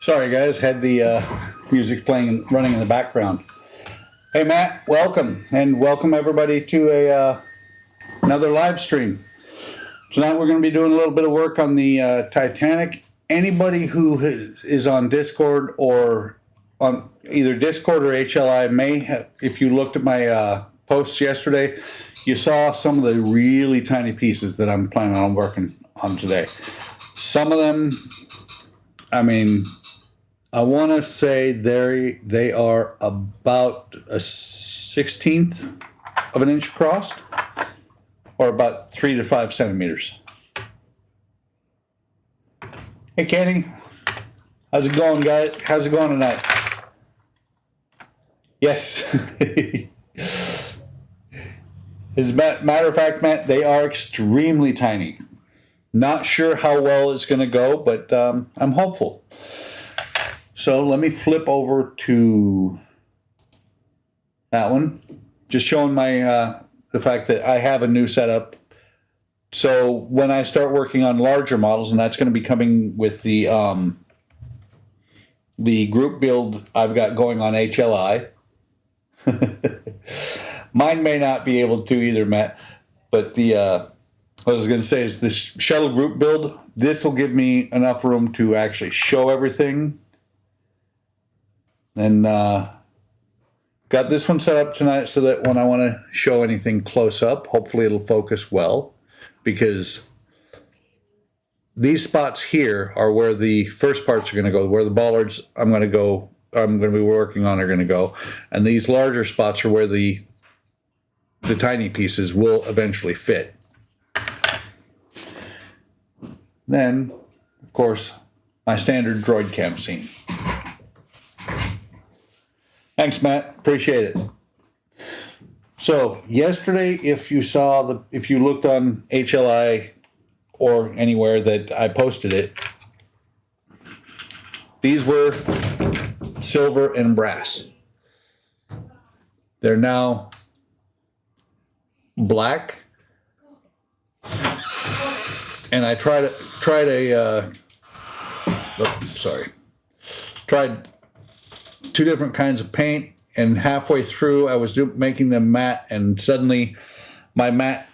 Sorry, guys, had the music playing, running in the background. Hey, Matt, welcome, and welcome everybody to another live stream. Tonight we're going to be doing a little bit of work on the Titanic. Anybody who is on Discord or on either Discord or HLI may have, if you looked at my posts yesterday, you saw some of the really tiny pieces that I'm planning on working on today. Some of them, I mean, I want to say they are about a 16th of an inch across, or about 3 to 5 centimeters. Hey, Kenny, how's it going, guys? How's it going tonight? Yes. As a matter of fact, Matt, they are extremely tiny. Not sure how well it's going to go, but I'm hopeful. So let me flip over to that one. Just showing my the fact that I have a new setup. So when I start working on larger models, and that's going to be coming with the group build I've got going on HLI. Mine may not be able to either, Matt. But the what I was going to say is this shuttle group build. This will give me enough room to actually show everything. And got this one set up tonight so that when I want to show anything close up, hopefully it'll focus well, because these spots here are where the first parts are going to go, where the bollards I'm going to be working on are going to go, and these larger spots are where the tiny pieces will eventually fit. Then, of course, my standard droid cam scene. Thanks, Matt. Appreciate it. So yesterday, if you looked on HLI or anywhere that I posted it, these were silver and brass. They're now black, and I tried two different kinds of paint, and halfway through I was making them matte, and suddenly my matte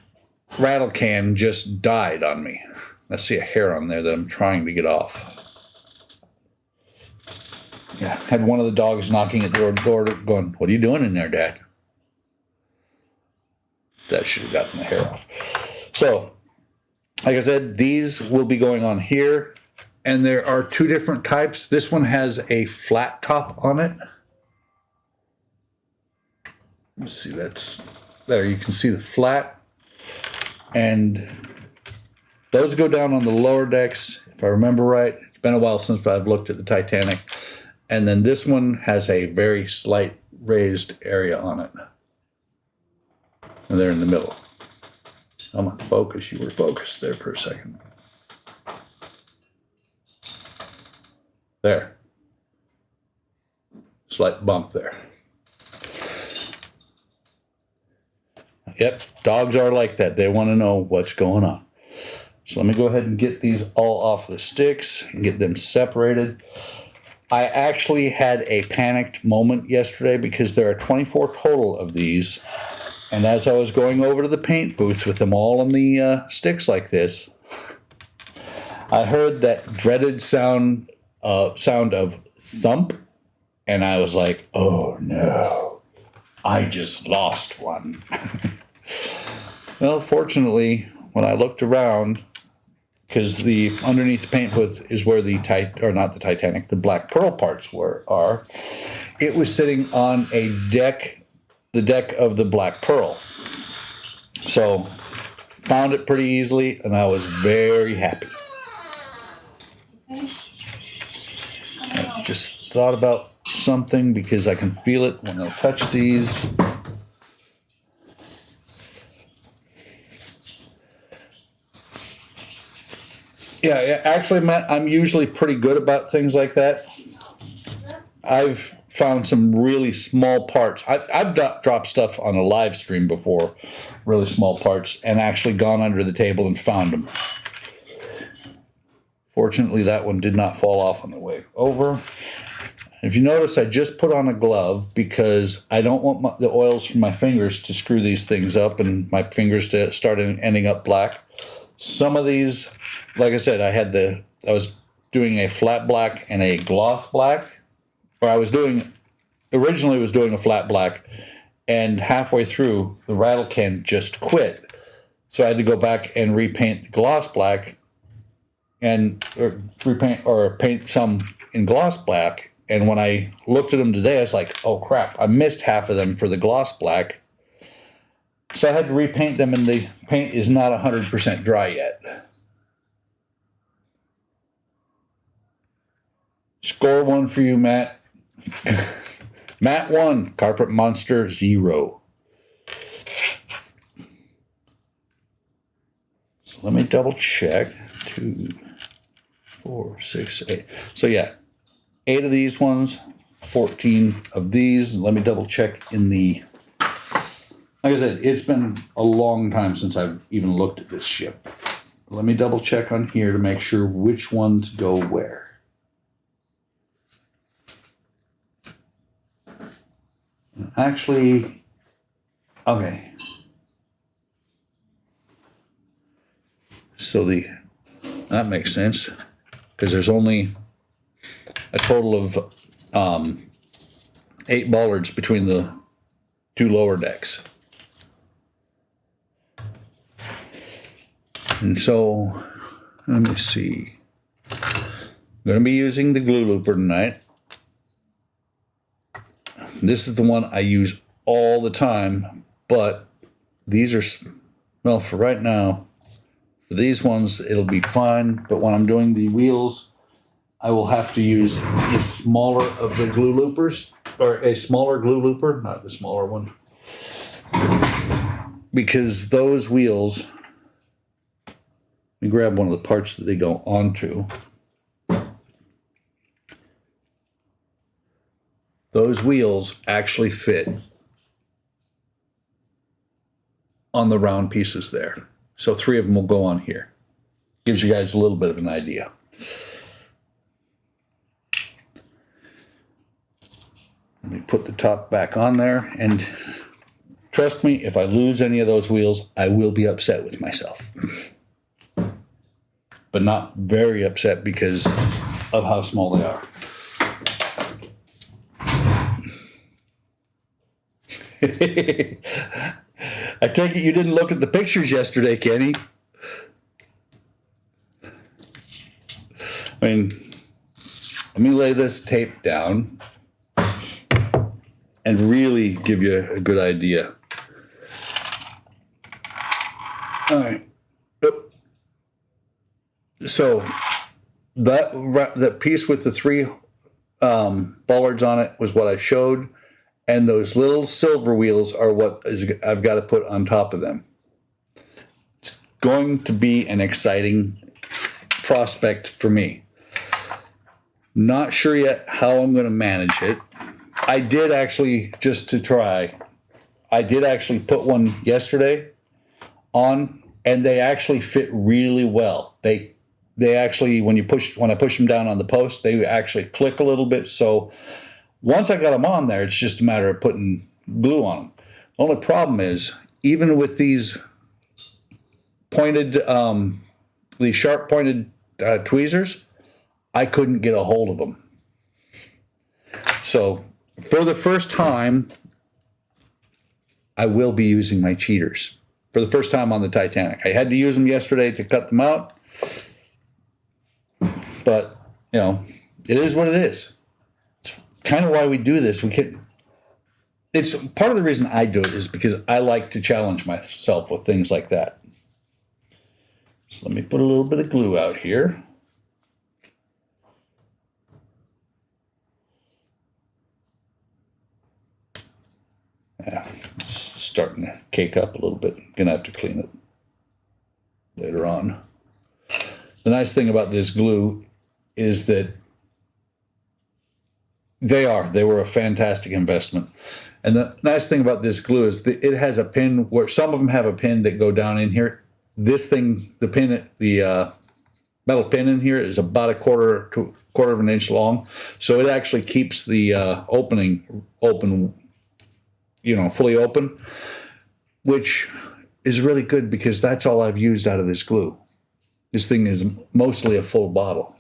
rattle can just died on me. I see a hair on there that I'm trying to get off. Yeah, had one of the dogs knocking at the door going, "What are you doing in there, Dad?" That should have gotten the hair off. So, like I said, these will be going on here. And there are two different types. This one has a flat top on it. Let's see, that's there. You can see the flat. And those go down on the lower decks, if I remember right. It's been a while since I've looked at the Titanic. And then this one has a very slight raised area on it. And they're in the middle. Come on, focus. You were focused there for a second. There. Slight bump there. Yep, dogs are like that. They want to know what's going on. So let me go ahead and get these all off the sticks and get them separated. I actually had a panicked moment yesterday because there are 24 total of these. And as I was going over to the paint booth with them all on the sticks like this, I heard that dreaded sound of thump, and I was like, "Oh no, I just lost one." Well, fortunately, when I looked around, because the underneath the paint booth is where the the Black Pearl parts are. It was sitting on a deck, the deck of the Black Pearl. So found it pretty easily, and I was very happy. I just thought about something because I can feel it when I touch these. Yeah, actually, Matt, I'm usually pretty good about things like that. I've found some really small parts. I've dropped stuff on a live stream before, really small parts, and actually gone under the table and found them. Fortunately, that one did not fall off on the way over. If you notice, I just put on a glove because I don't want the oils from my fingers to screw these things up and my fingers to start ending up black. Some of these, like I said, I was doing a flat black and a gloss black, or originally was doing a flat black, and halfway through, the rattle can just quit. So I had to go back and repaint the gloss black or paint some in gloss black. And when I looked at them today, I was like, oh crap, I missed half of them for the gloss black. So I had to repaint them, and the paint is not 100% dry yet. Score 1 for you, Matt. Matt 1, Carpet Monster 0. So let me double check. 2, 4, 6, 8. So yeah, 8 of these ones, 14 of these. Let me double check in the... Like I said, it's been a long time since I've even looked at this ship. Let me double check on here to make sure which ones go where. Actually, okay. So that makes sense, because there's only a total of 8 bollards between the 2 lower decks. And so, let me see. I'm going to be using the glue looper tonight. This is the one I use all the time, but these are, well, for right now, for these ones, it'll be fine. But when I'm doing the wheels, I will have to use a smaller of the glue loopers, or a smaller glue looper, not the smaller one. Because those wheels, let me grab one of the parts that they go onto. Those wheels actually fit on the round pieces there. So 3 of them will go on here. Gives you guys a little bit of an idea. Let me put the top back on there, and trust me, if I lose any of those wheels, I will be upset with myself. But not very upset because of how small they are. I take it you didn't look at the pictures yesterday, Kenny. I mean, let me lay this tape down and really give you a good idea. All right. So that piece with the 3 bollards on it was what I showed. And those little silver wheels are what I've got to put on top of them. It's going to be an exciting prospect for me. Not sure yet how I'm going to manage it. I did actually, just to try, I did actually put one yesterday on, and they actually fit really well. They actually, when I push them down on the post, they actually click a little bit. So once I got them on there, it's just a matter of putting glue on them. The only problem is, even with these pointed, these sharp pointed tweezers, I couldn't get a hold of them. So for the first time, I will be using my cheaters. For the first time on the Titanic. I had to use them yesterday to cut them out. But, you know, it is what it is. Kind of why we do this. It's part of the reason I do it is because I like to challenge myself with things like that. So let me put a little bit of glue out here. Yeah, it's starting to cake up a little bit. Gonna have to clean it later on. The nice thing about this glue is that they were a fantastic investment. And the nice thing about this glue is that it has a pin where some of them have a pin that go down in here. This thing, the pin, the metal pin in here is about a quarter of an inch long, so it actually keeps the opening open, fully open, which is really good because that's all I've used out of this glue. This thing is mostly a full bottle.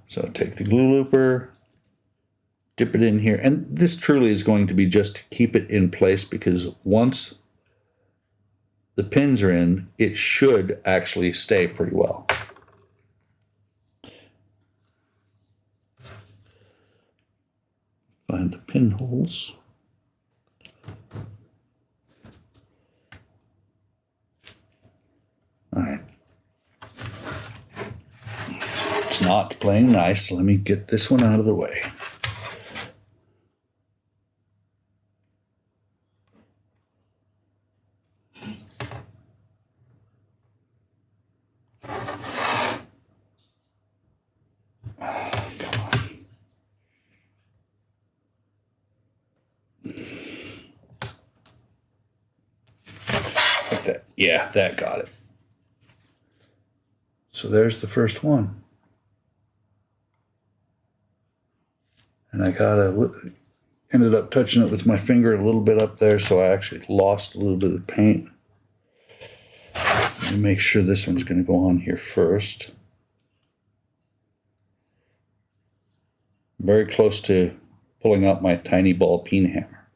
So take the glue looper, dip it in here, and this truly is going to be just to keep it in place, because once the pins are in, it should actually stay pretty well. Find the pinholes. All right. It's not playing nice. Let me get this one out of the way. Like that. Yeah, that got it. So there's the first one. And I ended up touching it with my finger a little bit up there, so I actually lost a little bit of the paint. Let me make sure this one's going to go on here first. Very close to pulling out my tiny ball peen hammer.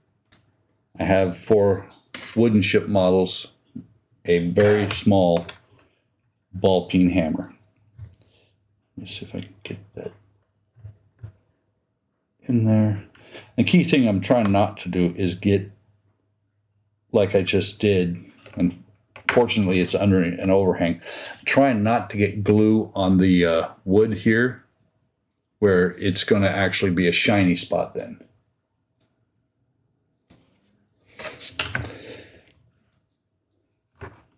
I have, for wooden ship models, a very small ball peen hammer. Let me see if I can get that in there. The key thing I'm trying not to do is get, like I just did, and fortunately it's under an overhang, trying not to get glue on the wood here, where it's going to actually be a shiny spot then.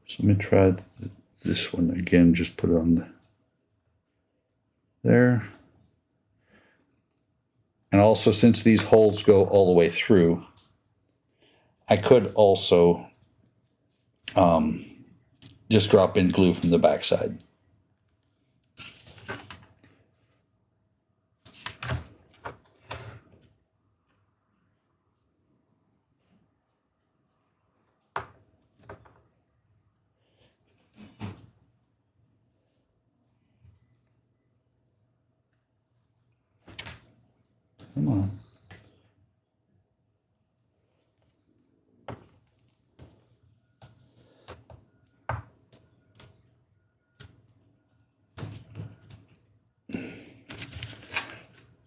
So let me try this one again, just put it on there. And also, since these holes go all the way through, I could also just drop in glue from the backside. Come on.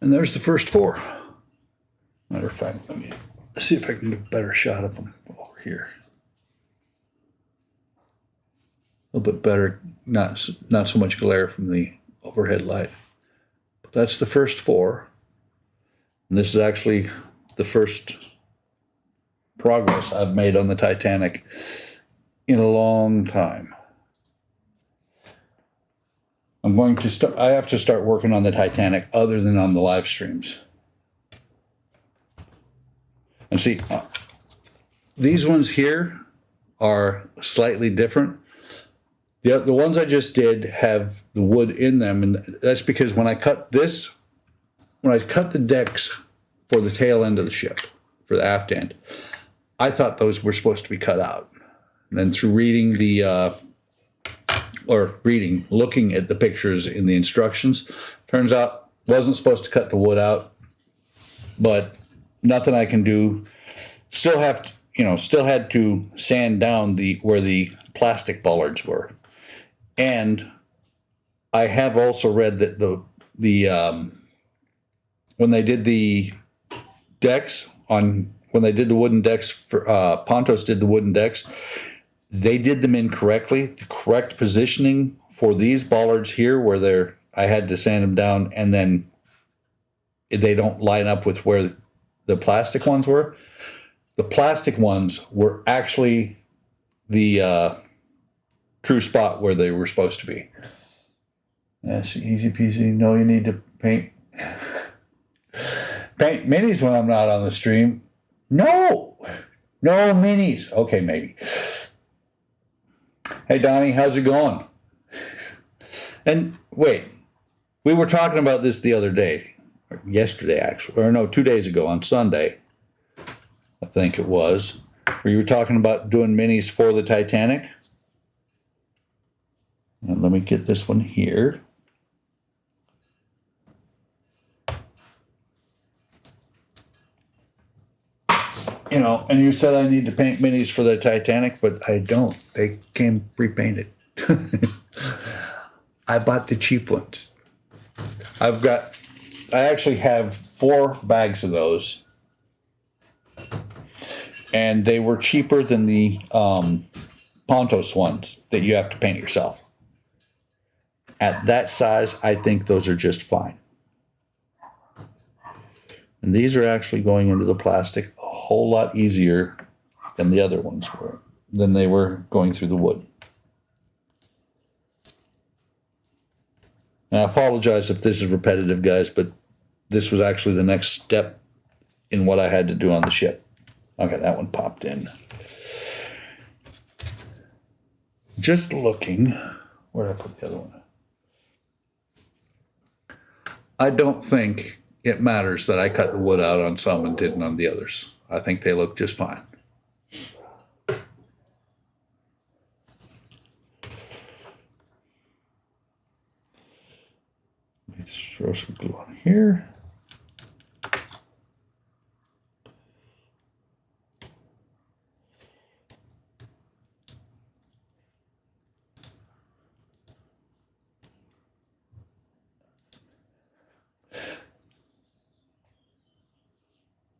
And there's the first four. Matter of fact, let me see if I can get a better shot of them over here. A little bit better, not so much glare from the overhead light. But that's the first four. And this is actually the first progress I've made on the Titanic in a long time. I have to start working on the Titanic other than on the live streams. And see, these ones here are slightly different. The ones I just did have the wood in them, and that's because when I cut the decks for the tail end of the ship, for the aft end, I thought those were supposed to be cut out. And then through reading looking at the pictures in the instructions, turns out wasn't supposed to cut the wood out, but nothing I can do. Still had to sand down where the plastic bollards were. And I have also read that when they did the decks when they did the wooden decks for Pontos did the wooden decks, they did them incorrectly. The correct positioning for these bollards here, where I had to sand them down, and then they don't line up with where the plastic ones were. The plastic ones were actually the true spot where they were supposed to be. That's easy peasy. No, you need to paint minis when I'm not on the stream. No minis. Okay, maybe. Hey, Donnie, how's it going? And wait, we were talking about this the other day, or yesterday actually, or no, 2 days ago on Sunday, I think it was, where you were talking about doing minis for the Titanic. And let me get this one here. You know, and you said I need to paint minis for the Titanic, but I don't. They came pre-painted. I bought the cheap ones. I actually have 4 bags of those. And they were cheaper than the Pontos ones that you have to paint yourself. At that size, I think those are just fine. And these are actually going into the plastic a whole lot easier than the other ones were, than they were going through the wood. And I apologize if this is repetitive, guys, but this was actually the next step in what I had to do on the ship. Okay, that one popped in. Just looking, where did I put the other one? I don't think it matters that I cut the wood out on some and didn't on the others. I think they look just fine. Let's throw some glue on here.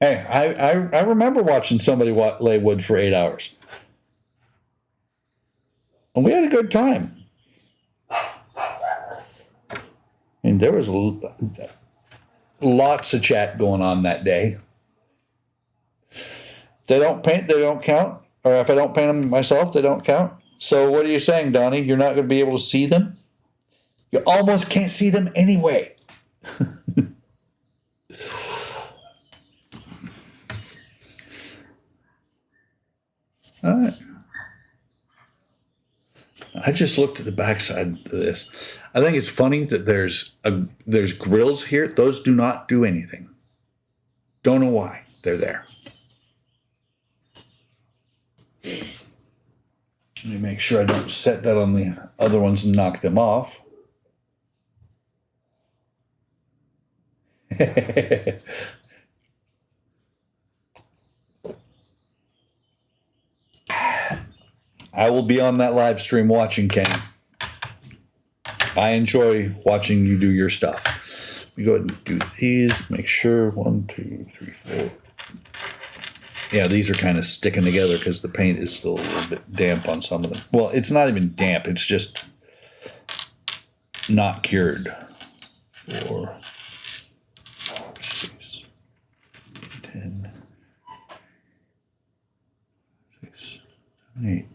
Hey, I remember watching somebody lay wood for 8 hours. And we had a good time. And there was lots of chat going on that day. If they don't paint, they don't count. Or if I don't paint them myself, they don't count. So what are you saying, Donnie? You're not going to be able to see them? You almost can't see them anyway. All right. I just looked at the backside of this. I think it's funny that there's grills here. Those do not do anything. Don't know why. They're there. Let me make sure I don't set that on the other ones and knock them off. I will be on that live stream watching, Kenny. I enjoy watching you do your stuff. We go ahead and do these. Make sure 1, 2, 3, 4. Yeah, these are kind of sticking together because the paint is still a little bit damp on some of them. Well, it's not even damp. It's just not cured. 4, 6, 10, 6, 7, 8.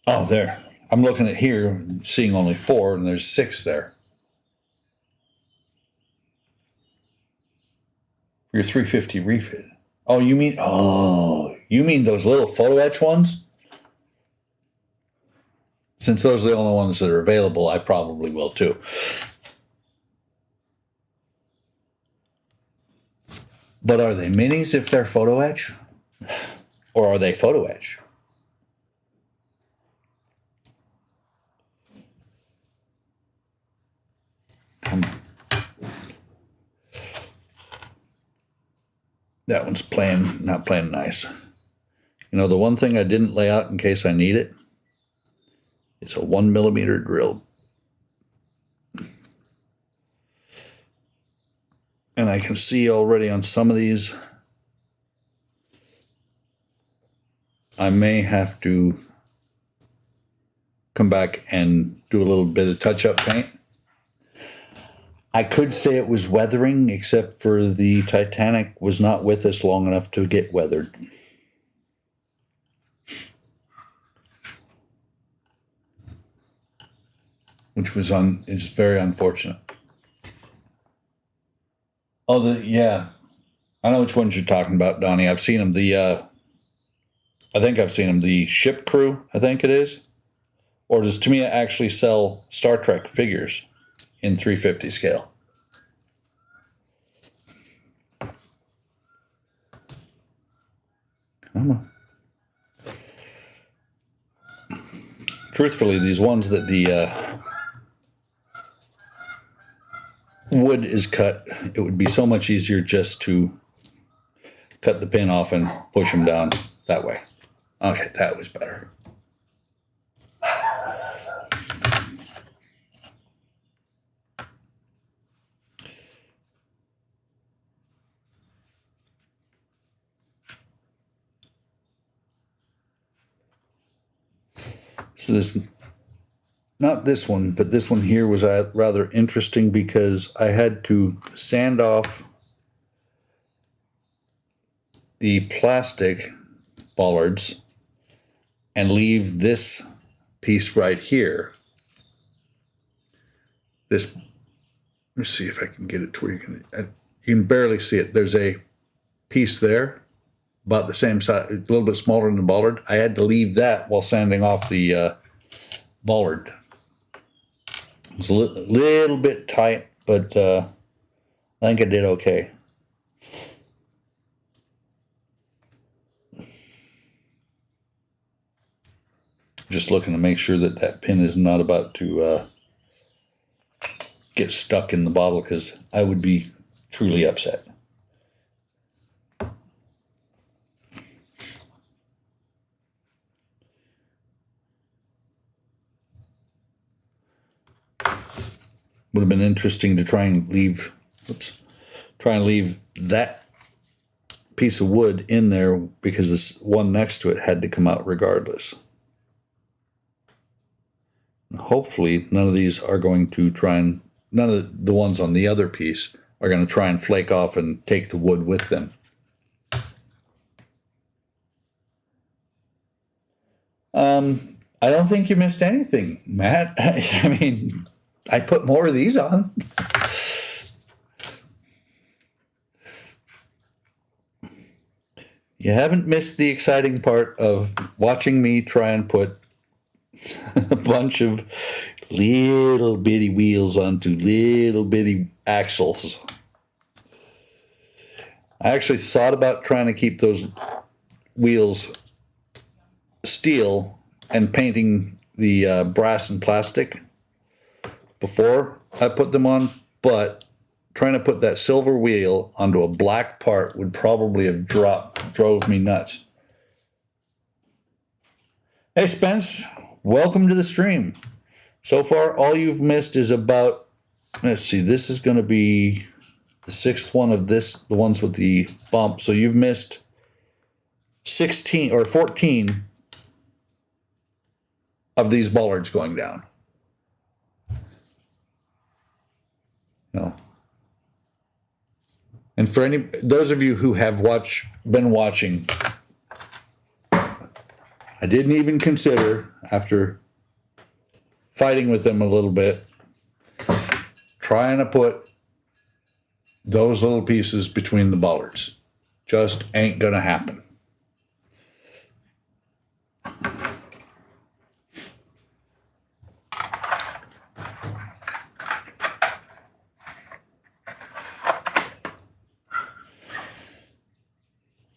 Oh, there. I'm looking at here, seeing only 4, and there's 6 there. Your 350 refit. Oh, you mean those little photo etch ones? Since those are the only ones that are available, I probably will too. But are they minis if they're photo etch? Or are they photo etch? That one's not playing nice. You know, the one thing I didn't lay out in case I need it is a 1mm drill. And I can see already on some of these, I may have to come back and do a little bit of touch-up paint. I could say it was weathering, except for the Titanic was not with us long enough to get weathered. Which was it's very unfortunate. Oh, yeah. I know which ones you're talking about, Donnie. I've seen them. I think I've seen them. The Ship Crew, I think it is. Or does Tamiya actually sell Star Trek figures in 350 scale? Come on. Truthfully, these ones that the wood is cut, it would be so much easier just to cut the pin off and push them down that way. Okay, that was better. So this, not this one, but this one here was rather interesting because I had to sand off the plastic bollards and leave this piece right here. This, let me see if I can get it to where you can barely see it. There's a piece there, about the same size, a little bit smaller than the bollard. I had to leave that while sanding off the bollard. It's a little bit tight, but I think I did okay. Just looking to make sure that that pin is not about to get stuck in the bottle, because I would be truly upset. Would have been interesting to try and leave that piece of wood in there, because this one next to it had to come out regardless. Hopefully none of these are going to try and, none of the ones on the other piece are going to try and flake off and take the wood with them. I don't think you missed anything, Matt. I mean, I put more of these on. You haven't missed the exciting part of watching me try and put a bunch of little bitty wheels onto little bitty axles. I actually thought about trying to keep those wheels steel and painting the brass and plastic before I put them on, but trying to put that silver wheel onto a black part would probably have drove me nuts. Hey Spence, welcome to the stream. So far, all you've missed is about, let's see, this is going to be the sixth one of this, the ones with the bump. So you've missed 16 or 14 of these bollards going down. No. And for those of you who have been watching, I didn't even consider, after fighting with them a little bit, trying to put those little pieces between the bollards. Just ain't gonna happen.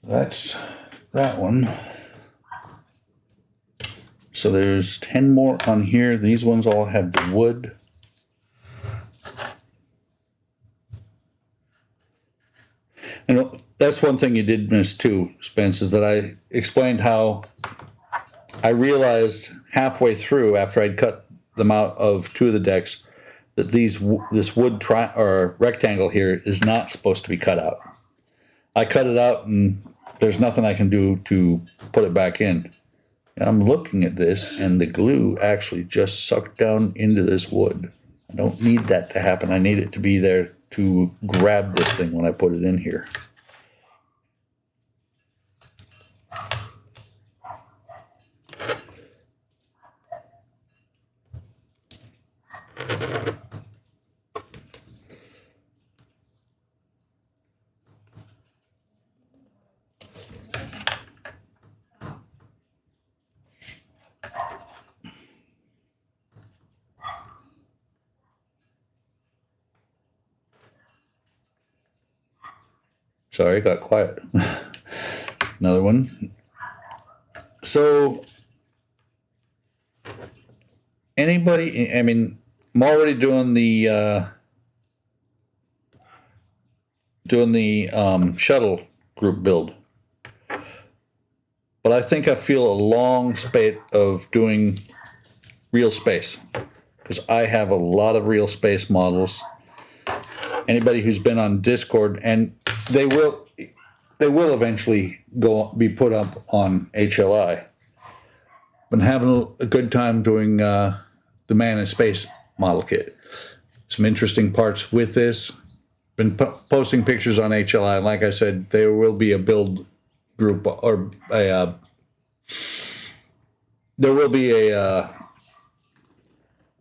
That's that one. So there's 10 more on here. These ones all have the wood. And that's one thing you did miss too, Spence, is that I explained how I realized halfway through, after I'd cut them out of two of the decks, that this wood rectangle here is not supposed to be cut out. I cut it out and there's nothing I can do to put it back in. And I'm looking at this and the glue actually just sucked down into this wood. I don't need that to happen. I need it to be there to grab this thing when I put it in here. Sorry, got quiet. Another one. So, anybody, I mean, I'm already doing the shuttle group build. But I think I feel a long spate of doing real space, because I have a lot of real space models. Anybody who's been on Discord, and they will eventually be put up on HLI. Been having a good time doing the Man in Space model kit. Some interesting parts with this. Been posting pictures on HLI. Like I said, there will be a build group, or there will be a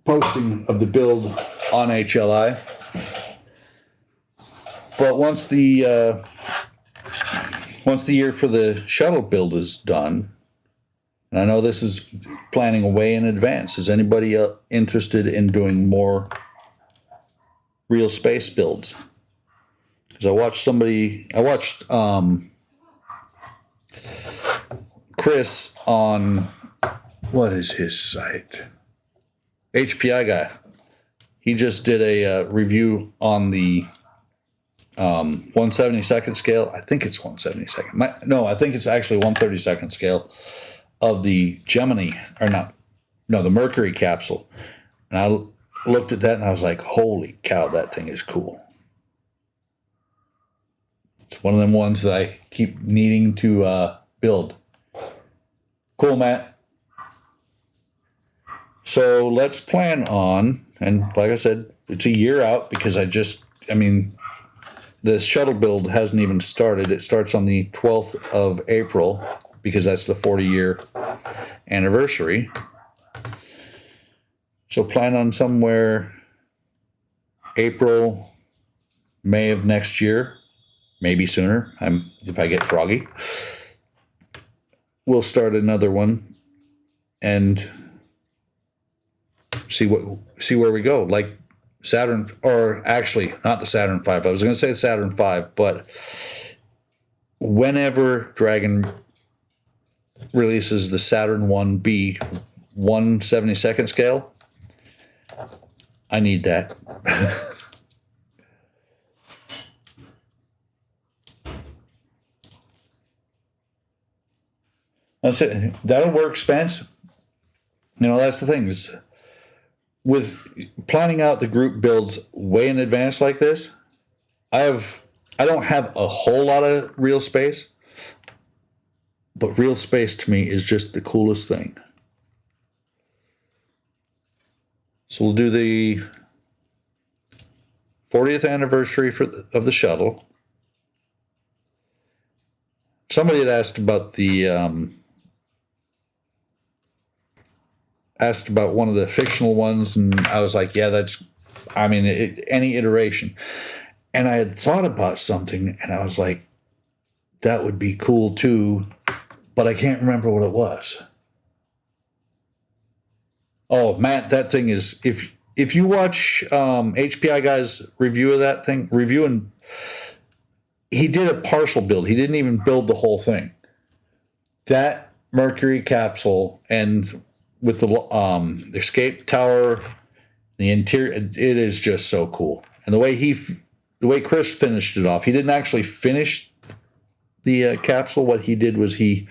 posting of the build on HLI. But once the year for the shuttle build is done, and I know this is planning way in advance, is anybody interested in doing more real space builds? Because I watched Chris on, what is his site? HPI guy. He just did a review on the 1/72nd scale. I think it's 1/72nd. No, I think it's actually 1/32nd scale of the Gemini, the Mercury capsule. And I looked at that and I was like, holy cow, that thing is cool. It's one of them ones that I keep needing to build. Cool, Matt. So let's plan on, and like I said, it's a year out because the shuttle build hasn't even started. It starts on the 12th of April because that's the 40-year anniversary. So plan on somewhere April, May of next year, maybe sooner. If I get froggy, we'll start another one and see where we go. Like Saturn, or actually not the Saturn V. I was going to say Saturn V, but whenever Dragon releases the Saturn 1B 1/72nd scale, I need that. That's it. That'll work, Spence. That's the thing is, with planning out the group builds way in advance like this, I don't have a whole lot of real space, but real space to me is just the coolest thing. So we'll do the 40th anniversary of the shuttle. Somebody had asked about one of the fictional ones, and I was like, yeah, any iteration. And I had thought about something, and I was like, that would be cool too, but I can't remember what it was. Oh, Matt, that thing is, if you watch HPI guy's review of that thing, he did a partial build. He didn't even build the whole thing. That Mercury capsule, and with the escape tower, the interior, it is just so cool. And the way Chris finished it off, he didn't actually finish the capsule. What he did was he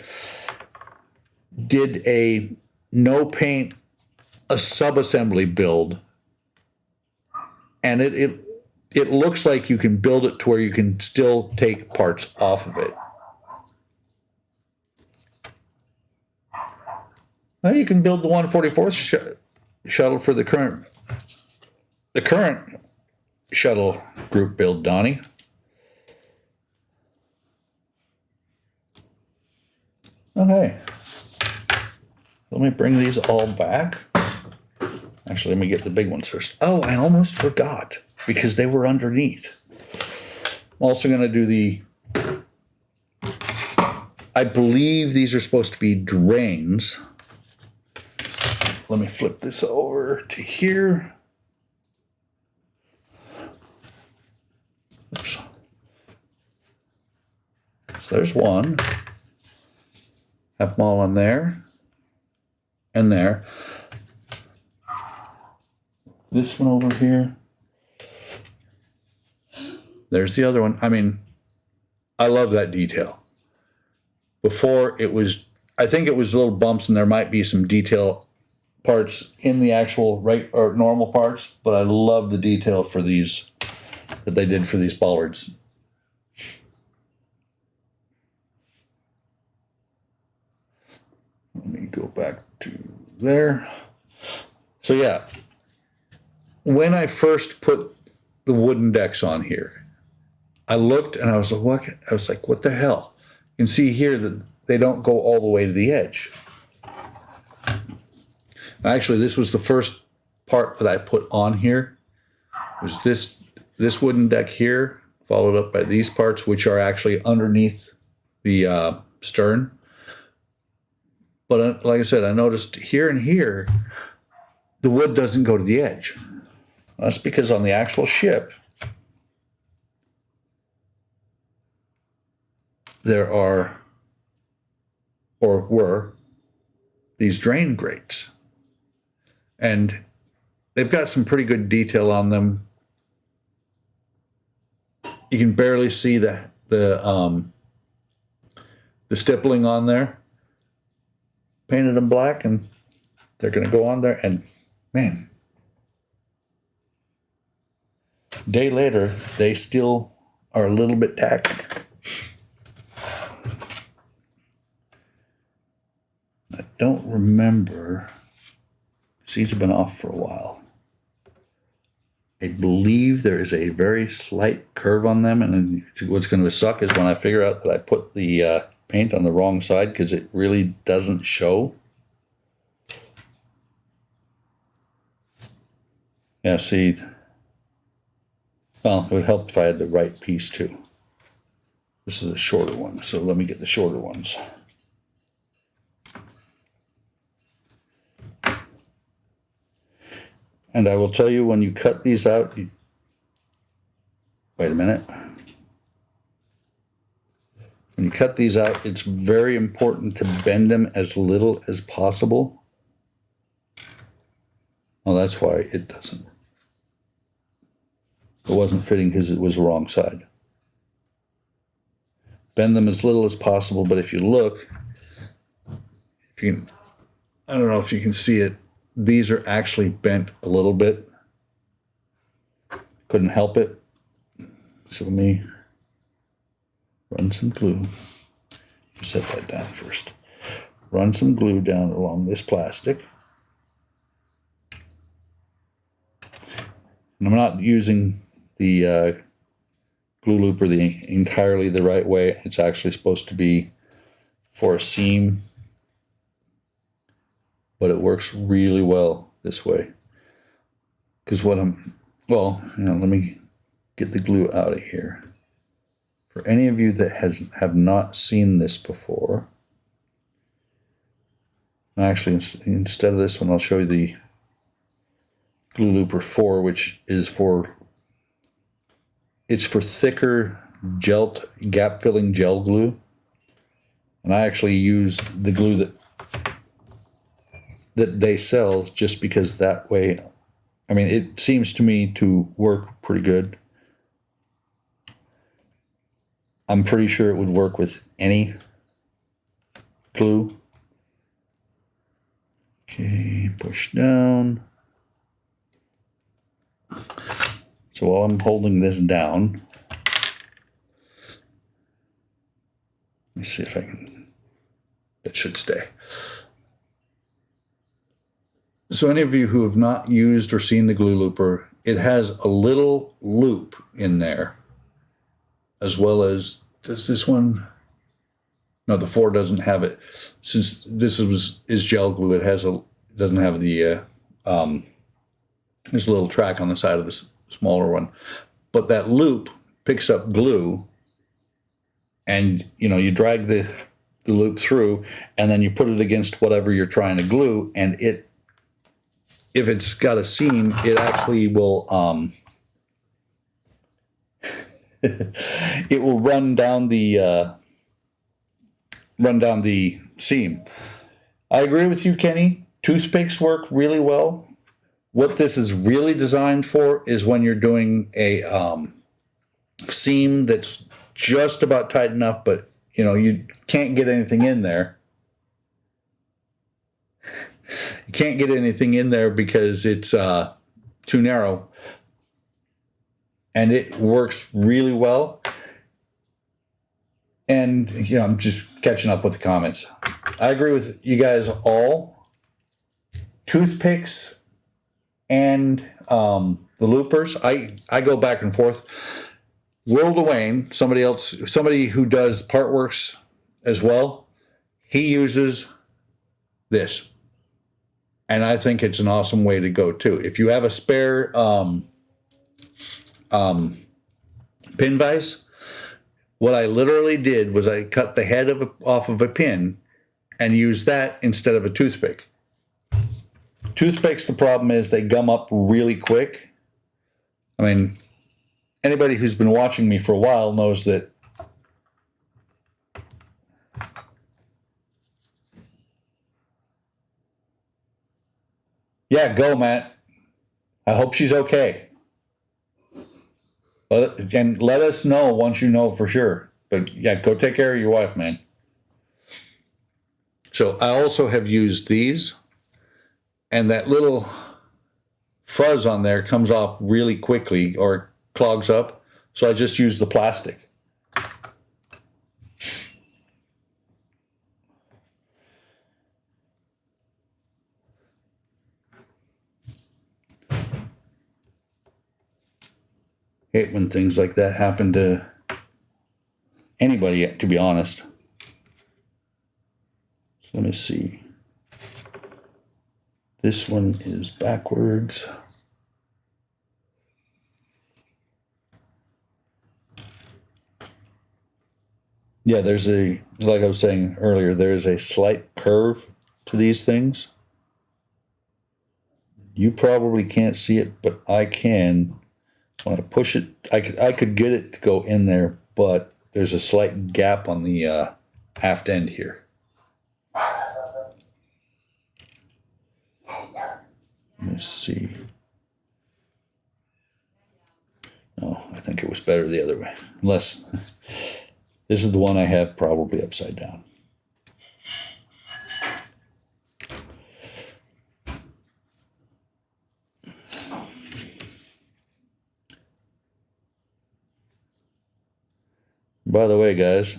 did a no paint, a sub-assembly build, and it looks like you can build it to where you can still take parts off of it. Well, you can build the 1/44th shuttle for the current shuttle group build, Donnie. Okay. Let me bring these all back. Actually, let me get the big ones first. Oh, I almost forgot because they were underneath. I'm also going to do I believe these are supposed to be drains. Let me flip this over to here. Oops. So there's one. Have them all on there and there. This one over here. There's the other one. I mean, I love that detail. Before it was, I think it was little bumps and there might be some detail parts in the actual right or normal parts, but I love the detail for these that they did for these bollards. Let me go back to there. So yeah, when I first put the wooden decks on here, I looked and I was like, what? I was like, what the hell? You can see here that they don't go all the way to the edge. Actually, this was the first part that I put on here. It was this wooden deck here, followed up by these parts, which are actually underneath the stern. But like I said, I noticed here and here, the wood doesn't go to the edge. That's because on the actual ship, there are, or were, these drain grates. And they've got some pretty good detail on them. You can barely see the stippling on there. Painted them black, and they're going to go on there. And man, a day later, they still are a little bit tacky. I don't remember. These have been off for a while. I believe there is a very slight curve on them, and what's going to suck is when I figure out that I put the paint on the wrong side, because it really doesn't show. Yeah, see, well, it would help if I had the right piece too. This is a shorter one, so let me get the shorter ones. And I will tell you, when you cut these out, wait a minute. When you cut these out, it's very important to bend them as little as possible. Well, that's why it doesn't. It wasn't fitting because it was the wrong side. Bend them as little as possible, but if you look, if you can, I don't know if you can see it, these are actually bent a little bit. Couldn't help it. So let me run some glue. Set that down first. Run some glue down along this plastic. And I'm not using the glue looper entirely the right way. It's actually supposed to be for a seam, but it works really well this way. Because what well, let me get the glue out of here. For any of you that have not seen this before, actually, instead of this one, I'll show you the glue looper 4, which is it's for thicker gap filling gel glue. And I actually use the glue that they sell, just because that way, I mean, it seems to me to work pretty good. I'm pretty sure it would work with any glue. Okay, push down. So while I'm holding this down, let me see if I can, that should stay. So any of you who have not used or seen the glue looper, it has a little loop in there, as well as, does this one? No, the 4 doesn't have it. Since this is gel glue, it doesn't have the, there's a little track on the side of this smaller one. But that loop picks up glue, and you drag the loop through, and then you put it against whatever you're trying to glue, and if it's got a seam, it actually will it will run down the run down the seam. I agree with you, Kenny. Toothpicks work really well. What this is really designed for is when you're doing a seam that's just about tight enough, but you can't get anything in there. You can't get anything in there because it's too narrow. And it works really well. And, I'm just catching up with the comments. I agree with you guys all. Toothpicks and the loopers, I go back and forth. Will Dwayne, somebody who does part works as well, he uses this. And I think it's an awesome way to go too. If you have a spare pin vise, what I literally did was I cut the head off of a pin and used that instead of a toothpick. Toothpicks, the problem is they gum up really quick. I mean, anybody who's been watching me for a while knows that yeah, go, Matt. I hope she's okay. And let us know once you know for sure. But yeah, go take care of your wife, man. So I also have used these, and that little fuzz on there comes off really quickly or clogs up. So I just use the plastic. Hate when things like that happen to anybody, to be honest. So let me see. This one is backwards. Yeah, like I was saying earlier, there's a slight curve to these things. You probably can't see it, but I can. When I push it, I could get it to go in there, but there's a slight gap on the aft end here. Let's see. No, I think it was better the other way. Unless this is the one I have probably upside down. By the way, guys,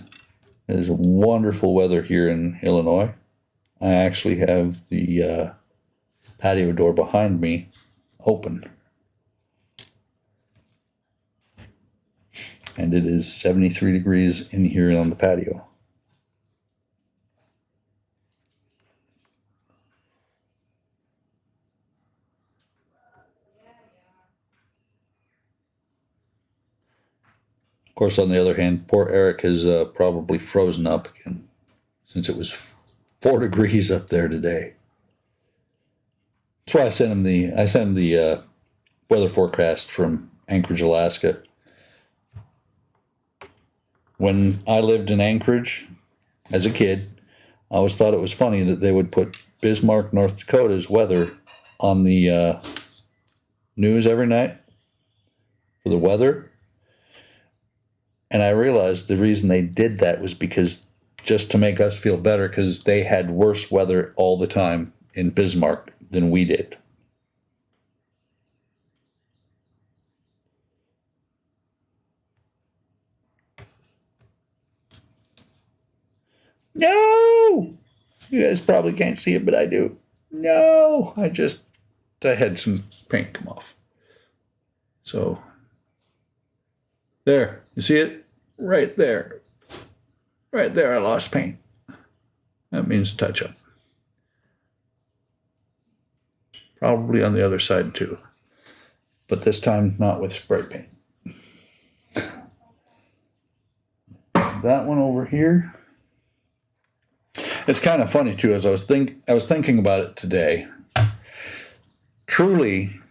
it is wonderful weather here in Illinois. I actually have the patio door behind me open. And it is 73 degrees in here on the patio. Of course, on the other hand, poor Eric has probably frozen up again since it was 4 degrees up there today. That's why I sent him the weather forecast from Anchorage, Alaska. When I lived in Anchorage as a kid, I always thought it was funny that they would put Bismarck, North Dakota's weather on the news every night for the weather. And I realized the reason they did that was because just to make us feel better, because they had worse weather all the time in Bismarck than we did. No! You guys probably can't see it, but I do. No! I had some paint come off. So, there. You see it? Right there. Right there, I lost paint. That means touch up. Probably on the other side too. But this time, not with spray paint. That one over here. It's kind of funny too, as I was thinking about it today. Truly,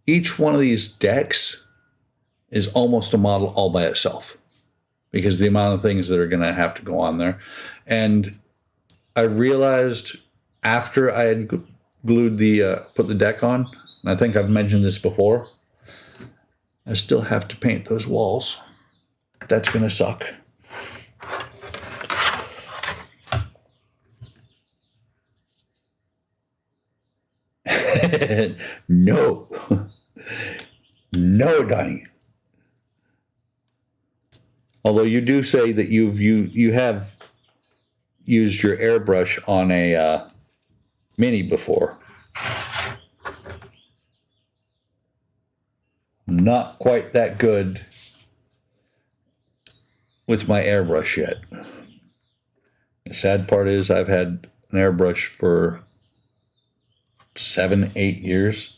each one of these decks is almost a model all by itself. because the amount of things that are going to have to go on there. And I realized after I had glued put the deck on, and I think I've mentioned this before, I still have to paint those walls. That's going to suck. No. No, Donnie. Although you do say that you have used your airbrush on a Mini before. Not quite that good with my airbrush yet. The sad part is I've had an airbrush for 7, 8 years.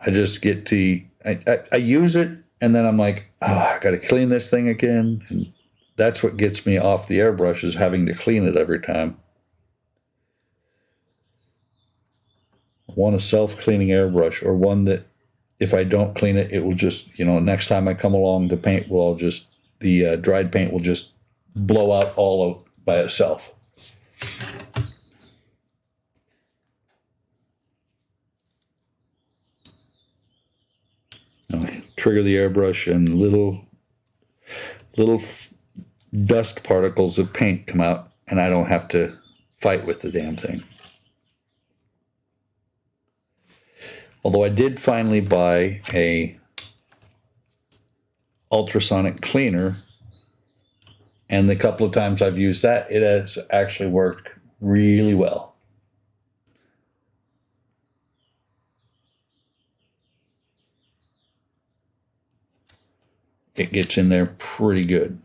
I just get to, I use it, and then I'm like, oh, I got to clean this thing again. And that's what gets me off the airbrush, is having to clean it every time. I want a self-cleaning airbrush, or one that if I don't clean it, it will just, next time I come along, the paint will just, the dried paint will just blow out all by itself. Trigger the airbrush, and little dust particles of paint come out, and I don't have to fight with the damn thing. Although I did finally buy a ultrasonic cleaner, and the couple of times I've used that, it has actually worked really well. It gets in there pretty good.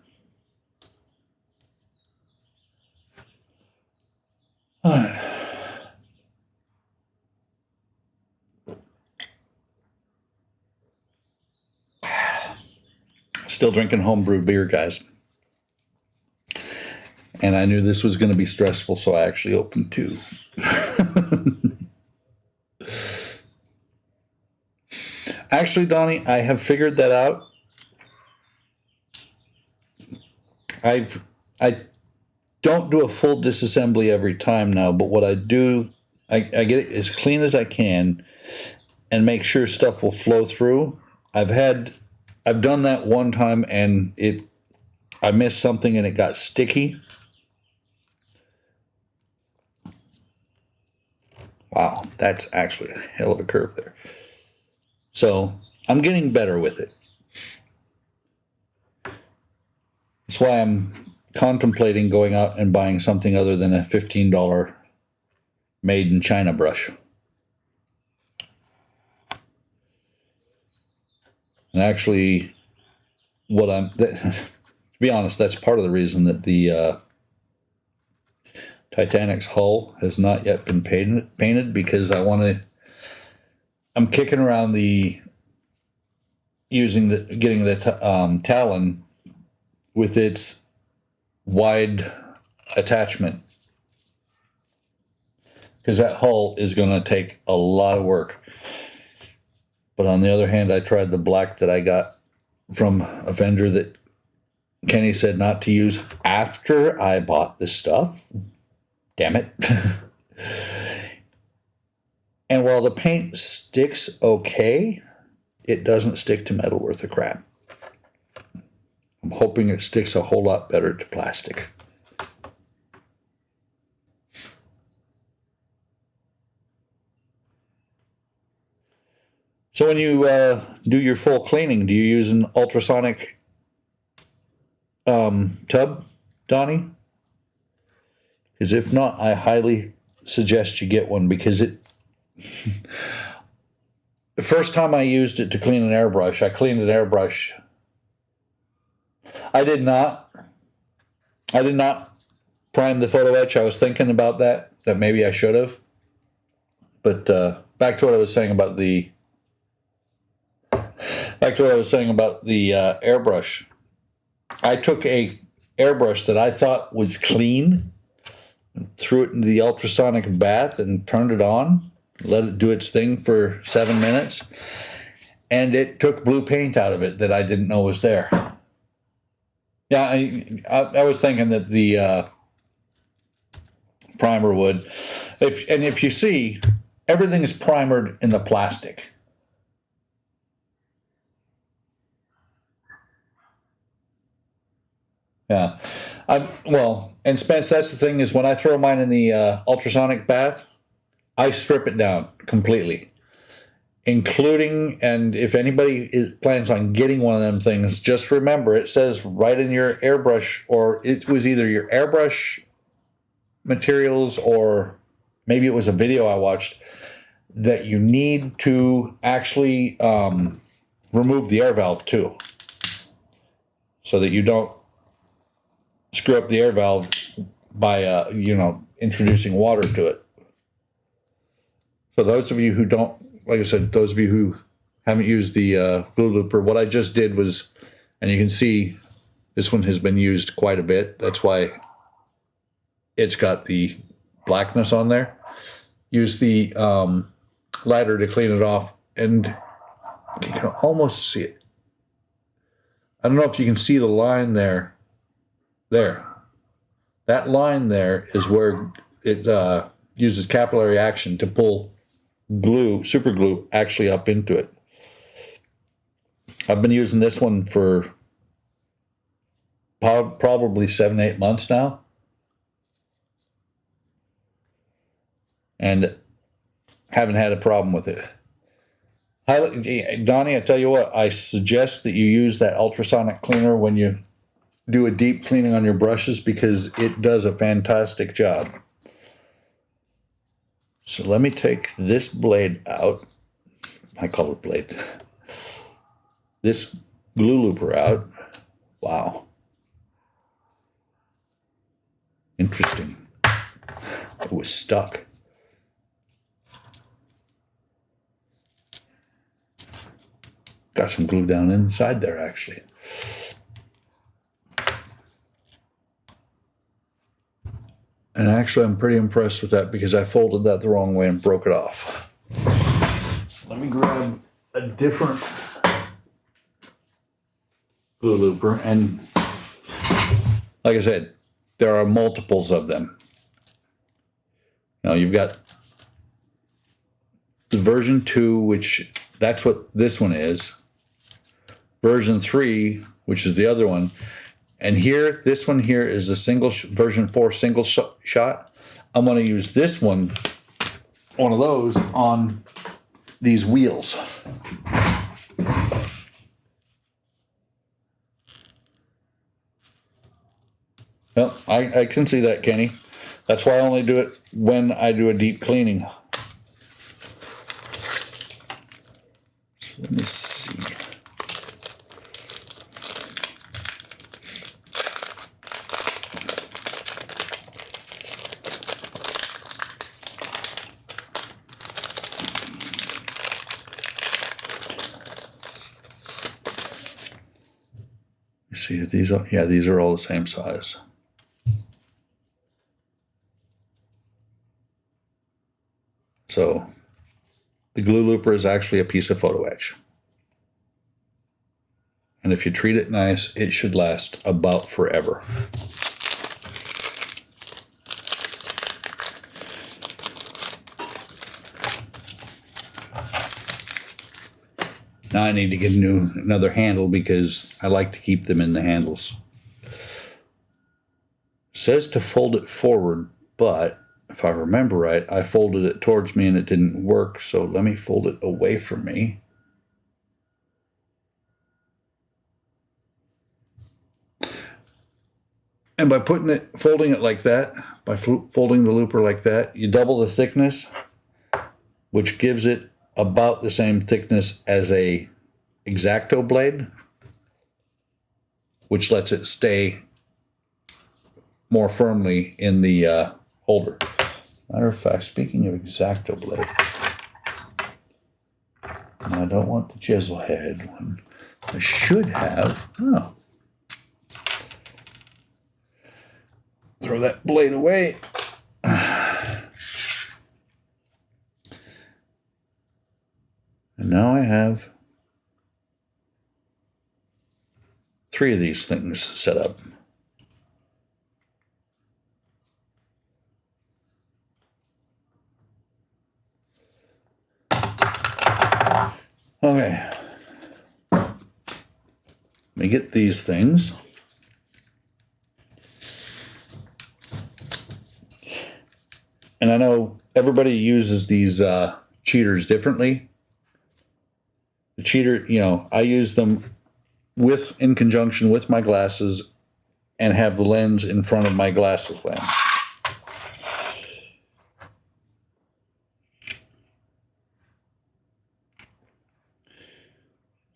Still drinking homebrew beer, guys. And I knew this was going to be stressful, so I actually opened 2. Actually, Donnie, I have figured that out. I don't do a full disassembly every time now, but what I do, I get it as clean as I can and make sure stuff will flow through. I've done that one time, and I missed something and it got sticky. Wow, that's actually a hell of a curve there. So I'm getting better with it. That's why I'm contemplating going out and buying something other than a $15 made in China brush. And actually, to be honest, that's part of the reason that the Titanic's hull has not yet been painted, because I'm kicking around getting the Talon with its wide attachment, because that hull is going to take a lot of work. But on the other hand, I tried the black that I got from a vendor that Kenny said not to use after I bought this stuff. Damn it. And while the paint sticks okay, it doesn't stick to metal worth a crap. I'm hoping it sticks a whole lot better to plastic. So when you do your full cleaning, do you use an ultrasonic tub, Donnie? Because if not, I highly suggest you get one, because the first time I used it to clean an airbrush, I cleaned an airbrush. I did not prime the photo etch. I was thinking about that maybe I should have. But back to what I was saying about the airbrush. I took a airbrush that I thought was clean, threw it into the ultrasonic bath and turned it on, let it do its thing for 7 minutes. and it took blue paint out of it that I didn't know was there. Yeah, I was thinking that the primer would. If you see, everything is primered in the plastic. Yeah. Well, and Spence, that's the thing is when I throw mine in the ultrasonic bath, I strip it down completely, including, and if anybody plans on getting one of them things, just remember it says right in your airbrush, or it was either your airbrush materials or maybe it was a video I watched, that you need to actually remove the air valve too, so that you don't screw up the air valve by introducing water to it. For those of you who don't, like I said, those of you who haven't used the glue looper, what I just did was, and you can see this one has been used quite a bit. That's why it's got the blackness on there. Use the ladder to clean it off, and you can almost see it. I don't know if you can see the line there. There. That line there is where it uses capillary action to pull glue, super glue, actually up into it. I've been using this one for probably 7-8 months now. And haven't had a problem with it. Donnie, I tell you what, I suggest that you use that ultrasonic cleaner when you do a deep cleaning on your brushes, because it does a fantastic job. So let me take this blade out, my color blade, this glue looper out. Wow. Interesting. It was stuck. Got some glue down inside there, actually. And actually, I'm pretty impressed with that because I folded that the wrong way and broke it off. Let me grab a different glue looper. And like I said, there are multiples of them. Now, you've got the version 2, which that's what this one is. Version 3, which is the other one. And here, this one here is the version 4 single shot. I'm going to use this one of those on these wheels. Well, I can see that, Kenny. That's why I only do it when I do a deep cleaning. So let me see. See, these are all the same size. So the glue looper is actually a piece of photo etch. And if you treat it nice, it should last about forever. Now I need to get another handle because I like to keep them in the handles. It says to fold it forward, but if I remember right, I folded it towards me and it didn't work. So let me fold it away from me. And by folding it like that, by folding the looper like that, you double the thickness, which gives it about the same thickness as a X-Acto blade, which lets it stay more firmly in the holder. Matter of fact, speaking of X-Acto blade, I don't want the chisel head one. I should have. Oh. Throw that blade away. And now I have 3 of these things set up. Okay. Let me get these things. And I know everybody uses these cheaters differently. The cheater, you know, I use them in conjunction with my glasses and have the lens in front of my glasses lens.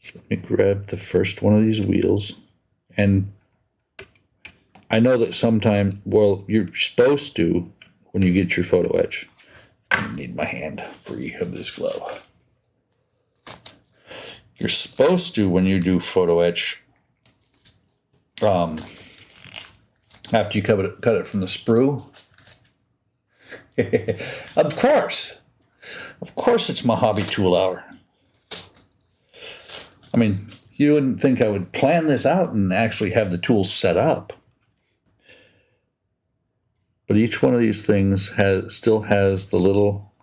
So let me grab the first one of these wheels. And I know that sometimes, well, you're supposed to, when you get your photo etch, I need my hand free of this glove. You're supposed to, when you do photo etch, after you cut it from the sprue. Of course it's my hobby tool hour. I mean, you wouldn't think I would plan this out and actually have the tools set up. But each one of these things still has the little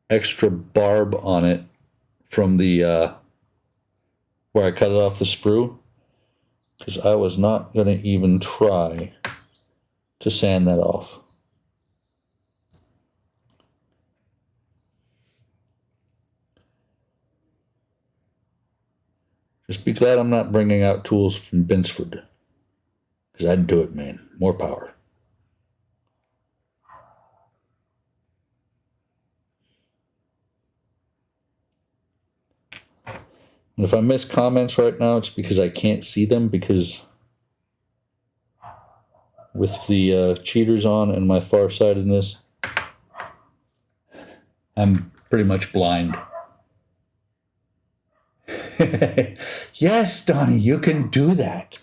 extra barb on it from the where I cut it off the sprue, because I was not going to even try to sand that off. Just be glad I'm not bringing out tools from Binsford, because I'd do it, man. More power. And if I miss comments right now, it's because I can't see them, because with the cheaters on and my farsightedness, I'm pretty much blind. Yes, Donnie, you can do that.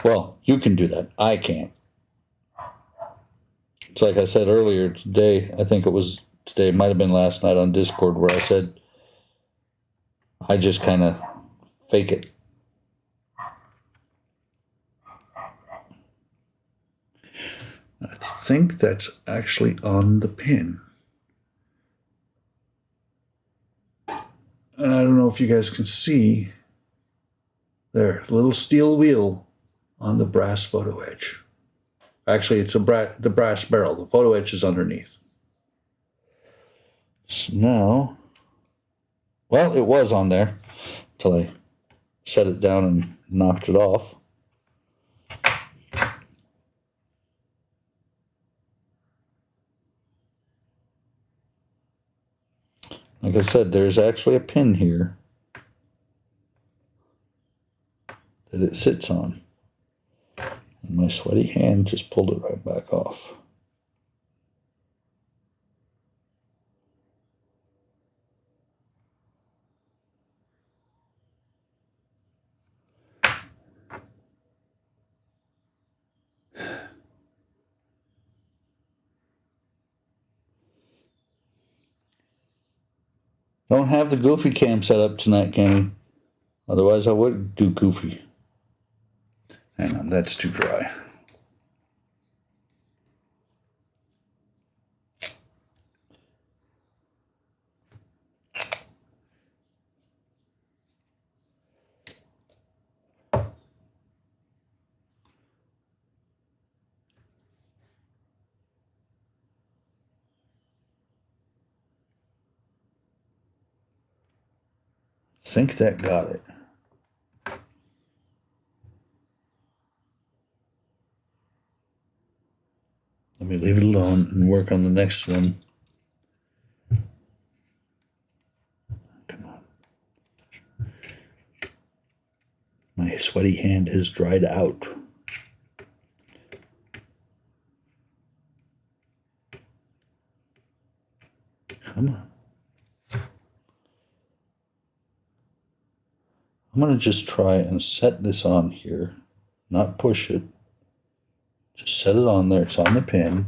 Well, you can do that. I can't. It's like I said earlier today, I think it was today, it might have been last night on Discord, where I said I just kind of fake it. I think that's actually on the pin. And I don't know if you guys can see there, a little steel wheel on the brass photo etch. Actually, it's the brass barrel. The photo etch is underneath. So now, well, it was on there until I set it down and knocked it off. Like I said, there's actually a pin here that it sits on. And my sweaty hand just pulled it right back off. Don't have the goofy cam set up tonight, Kenny. Otherwise I would do goofy. Hang on, that's too dry. I think that got it. Let me leave it alone and work on the next one. Come on. My sweaty hand has dried out. Come on. I'm going to just try and set this on here, not push it. Just set it on there. It's on the pin.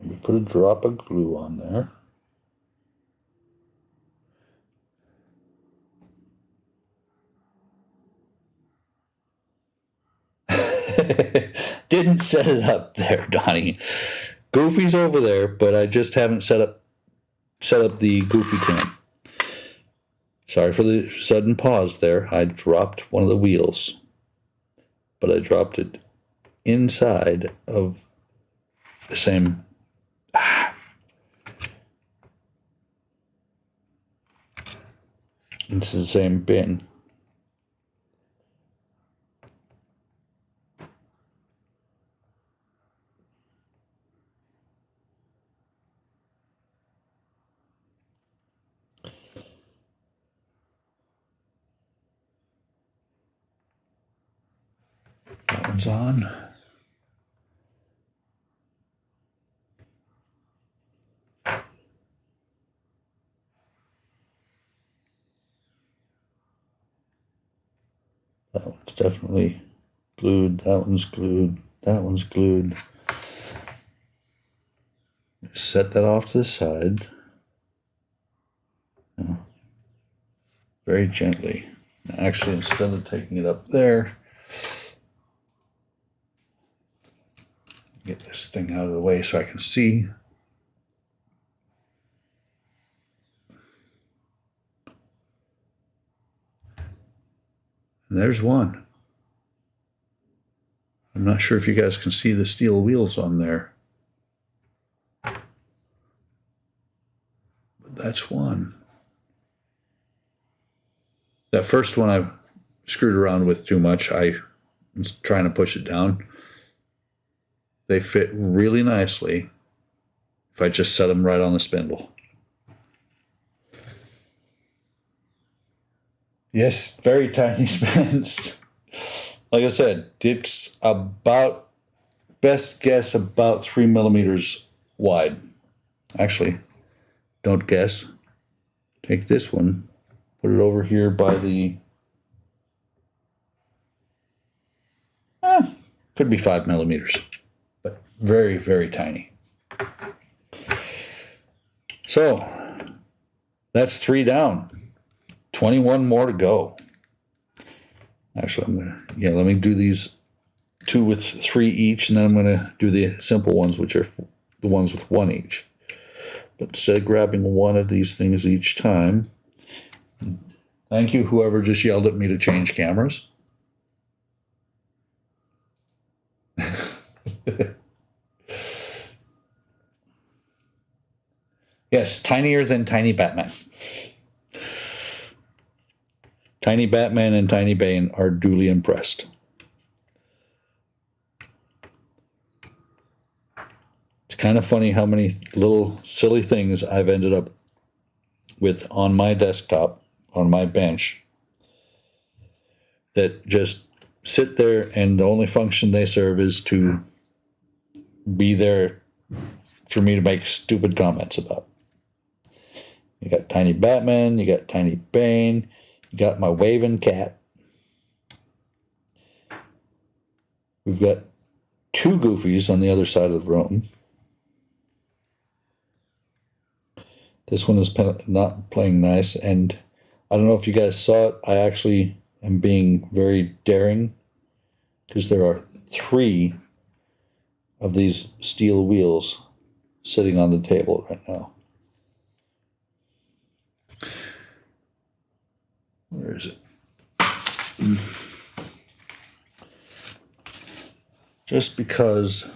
We put a drop of glue on there. Didn't set it up there, Donnie. Goofy's over there, but I just haven't set up the Goofy cam. Sorry for the sudden pause there. I dropped one of the wheels, but I dropped it inside of the same. It's the same bin. That one's on. That one's definitely glued. That one's glued. That one's glued. Set that off to the side. Very gently. Actually, instead of taking it up there, get this thing out of the way so I can see. And there's one. I'm not sure if you guys can see the steel wheels on there. But that's one. That first one I screwed around with too much. I was trying to push it down. They fit really nicely if I just set them right on the spindle. Yes, very tiny spins. Like I said, it's about, best guess, about 3 millimeters wide. Actually, don't guess. Take this one, put it over here by the, could be 5 millimeters, but very, very tiny. So that's 3 down. 21 more to go. Actually, let me do these 2 with 3 each, and then I'm gonna do the simple ones, which are the ones with 1 each. But instead of grabbing one of these things each time, thank you, whoever just yelled at me to change cameras. Yes, tinier than Tiny Batman. Tiny Batman and Tiny Bane are duly impressed. It's kind of funny how many little silly things I've ended up with on my desktop, on my bench, that just sit there and the only function they serve is to be there for me to make stupid comments about. You got Tiny Batman, you got Tiny Bane, you got my waving cat. We've got 2 Goofies on the other side of the room. This one is not playing nice, and I don't know if you guys saw it. I actually am being very daring because there are 3 of these steel wheels sitting on the table right now. Where is it? Just because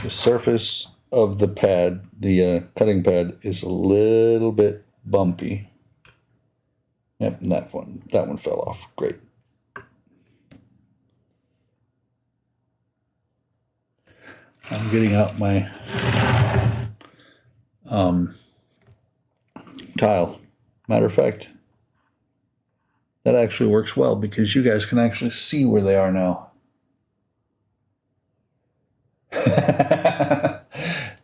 the surface of the pad, the cutting pad, is a little bit bumpy. Yep, and that one fell off. Great. I'm getting out my tile. Matter of fact, that actually works well because you guys can actually see where they are now.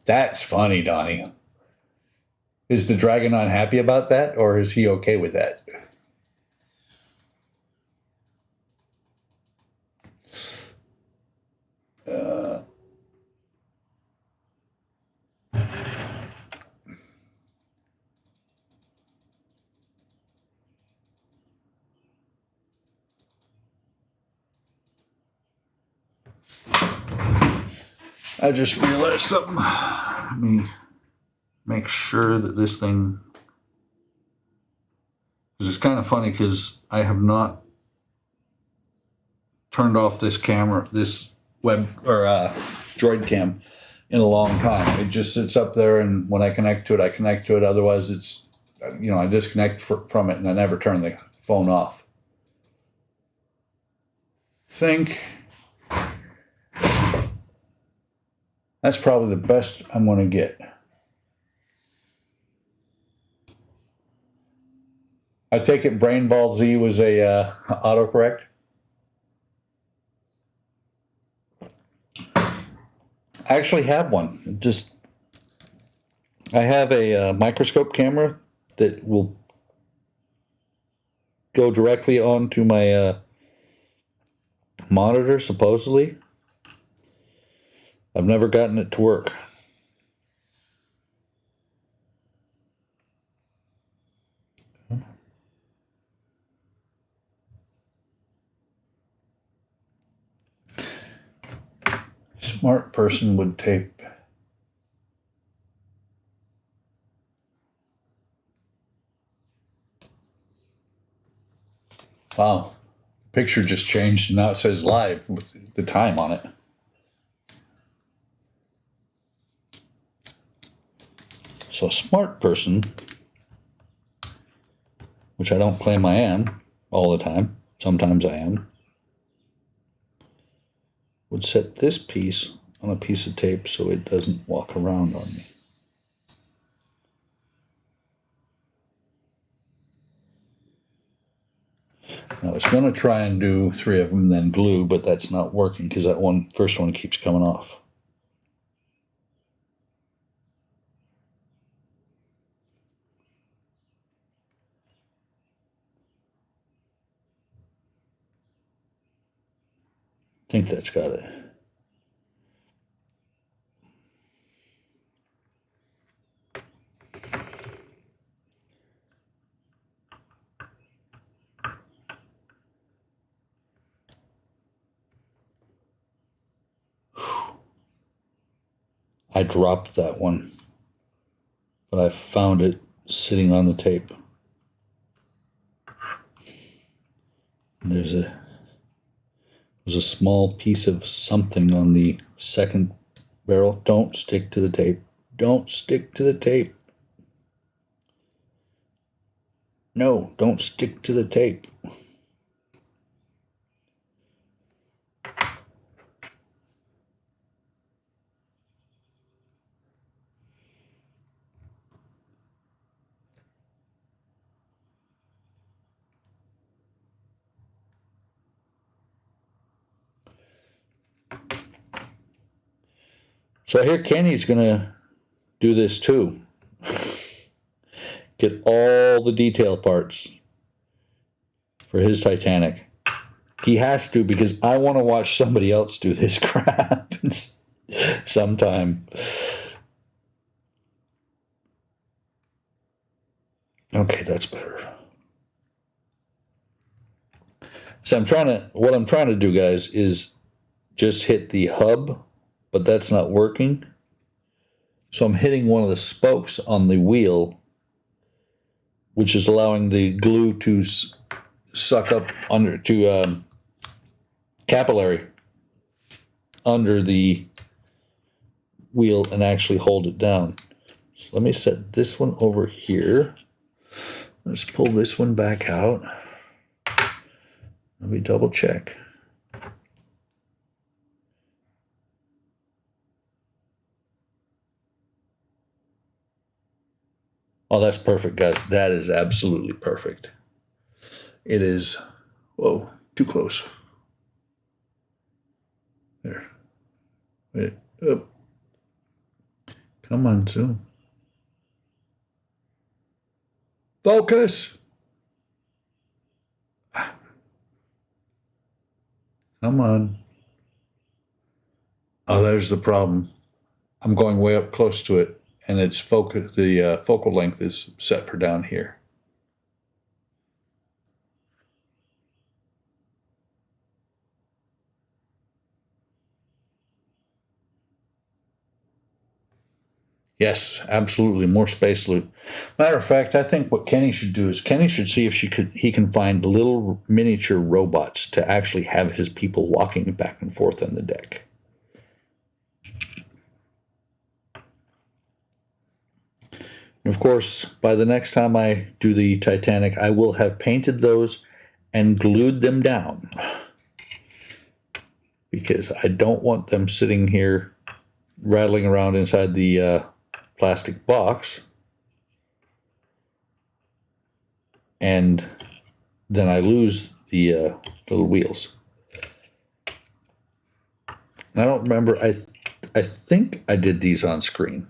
That's funny, Donnie. Is the dragon unhappy about that, or is he okay with that? I just realized something. Let me make sure that this thing, because it's kind of funny because I have not turned off this camera, this web or droid cam in a long time. It just sits up there, and when I connect to it, I connect to it. Otherwise, it's, you know, I disconnect from it and I never turn the phone off. Think that's probably the best I'm going to get. I take it Brain Ball Z was a autocorrect. I actually have one. I have a microscope camera that will go directly onto my monitor, supposedly. I've never gotten it to work. Smart person would tape. Wow. Picture just changed and now it says live with the time on it. So a smart person, which I don't claim I am all the time, sometimes I am, would set this piece on a piece of tape so it doesn't walk around on me. I was going to try and do 3 of them, then glue, but that's not working because that first one keeps coming off. I think that's got it. I dropped that one, but I found it sitting on the tape. There's a small piece of something on the second barrel. Don't stick to the tape. Don't stick to the tape. No, don't stick to the tape. So I hear Kenny's gonna do this too. Get all the detail parts for his Titanic. He has to because I want to watch somebody else do this crap sometime. Okay, that's better. So what I'm trying to do, guys, is just hit the hub, but that's not working. So I'm hitting one of the spokes on the wheel, which is allowing the glue to suck up capillary under the wheel and actually hold it down. So let me set this one over here. Let's pull this one back out. Let me double check. Oh, that's perfect, guys. That is absolutely perfect. It is, whoa, too close. There. Wait, up. Come on, zoom. Focus. Come on. Oh, there's the problem. I'm going way up close to it, and its focus, the focal length is set for down here. Yes, absolutely. More space loot. Matter of fact, I think what Kenny should do is Kenny should see if he can find little miniature robots to actually have his people walking back and forth on the deck. And of course, by the next time I do the Titanic, I will have painted those and glued them down, because I don't want them sitting here rattling around inside the plastic box, and then I lose the little wheels. I don't remember. I think I did these on screen.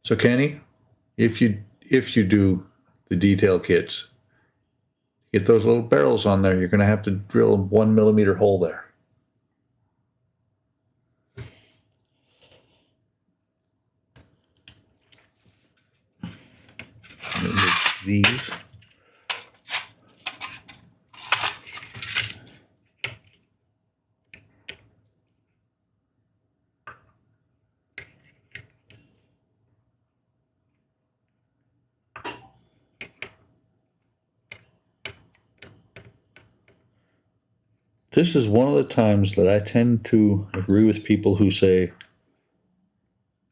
So Kenny, if you do the detail kits, get those little barrels on there. You're going to have to drill a 1 millimeter hole there. These. This is one of the times that I tend to agree with people who say,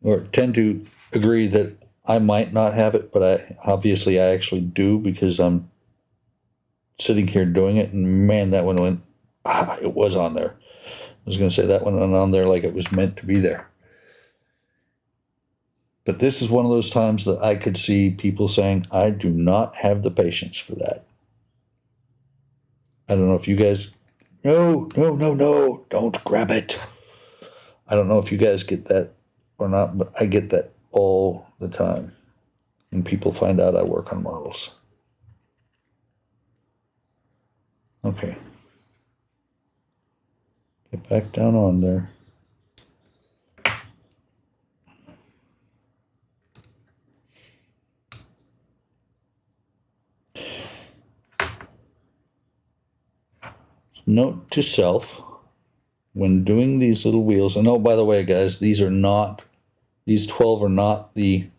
or tend to agree that I might not have it, but I actually do, because I'm sitting here doing it, and man, that one went, it was on there. I was going to say that one went on there like it was meant to be there. But this is one of those times that I could see people saying, I do not have the patience for that. I don't know if you guys, no, don't grab it. I don't know if you guys get that or not, but I get that all the time when people find out I work on models. Okay. Get back down on there. Note to self, when doing these little wheels, and oh, by the way, guys, these 12 are not the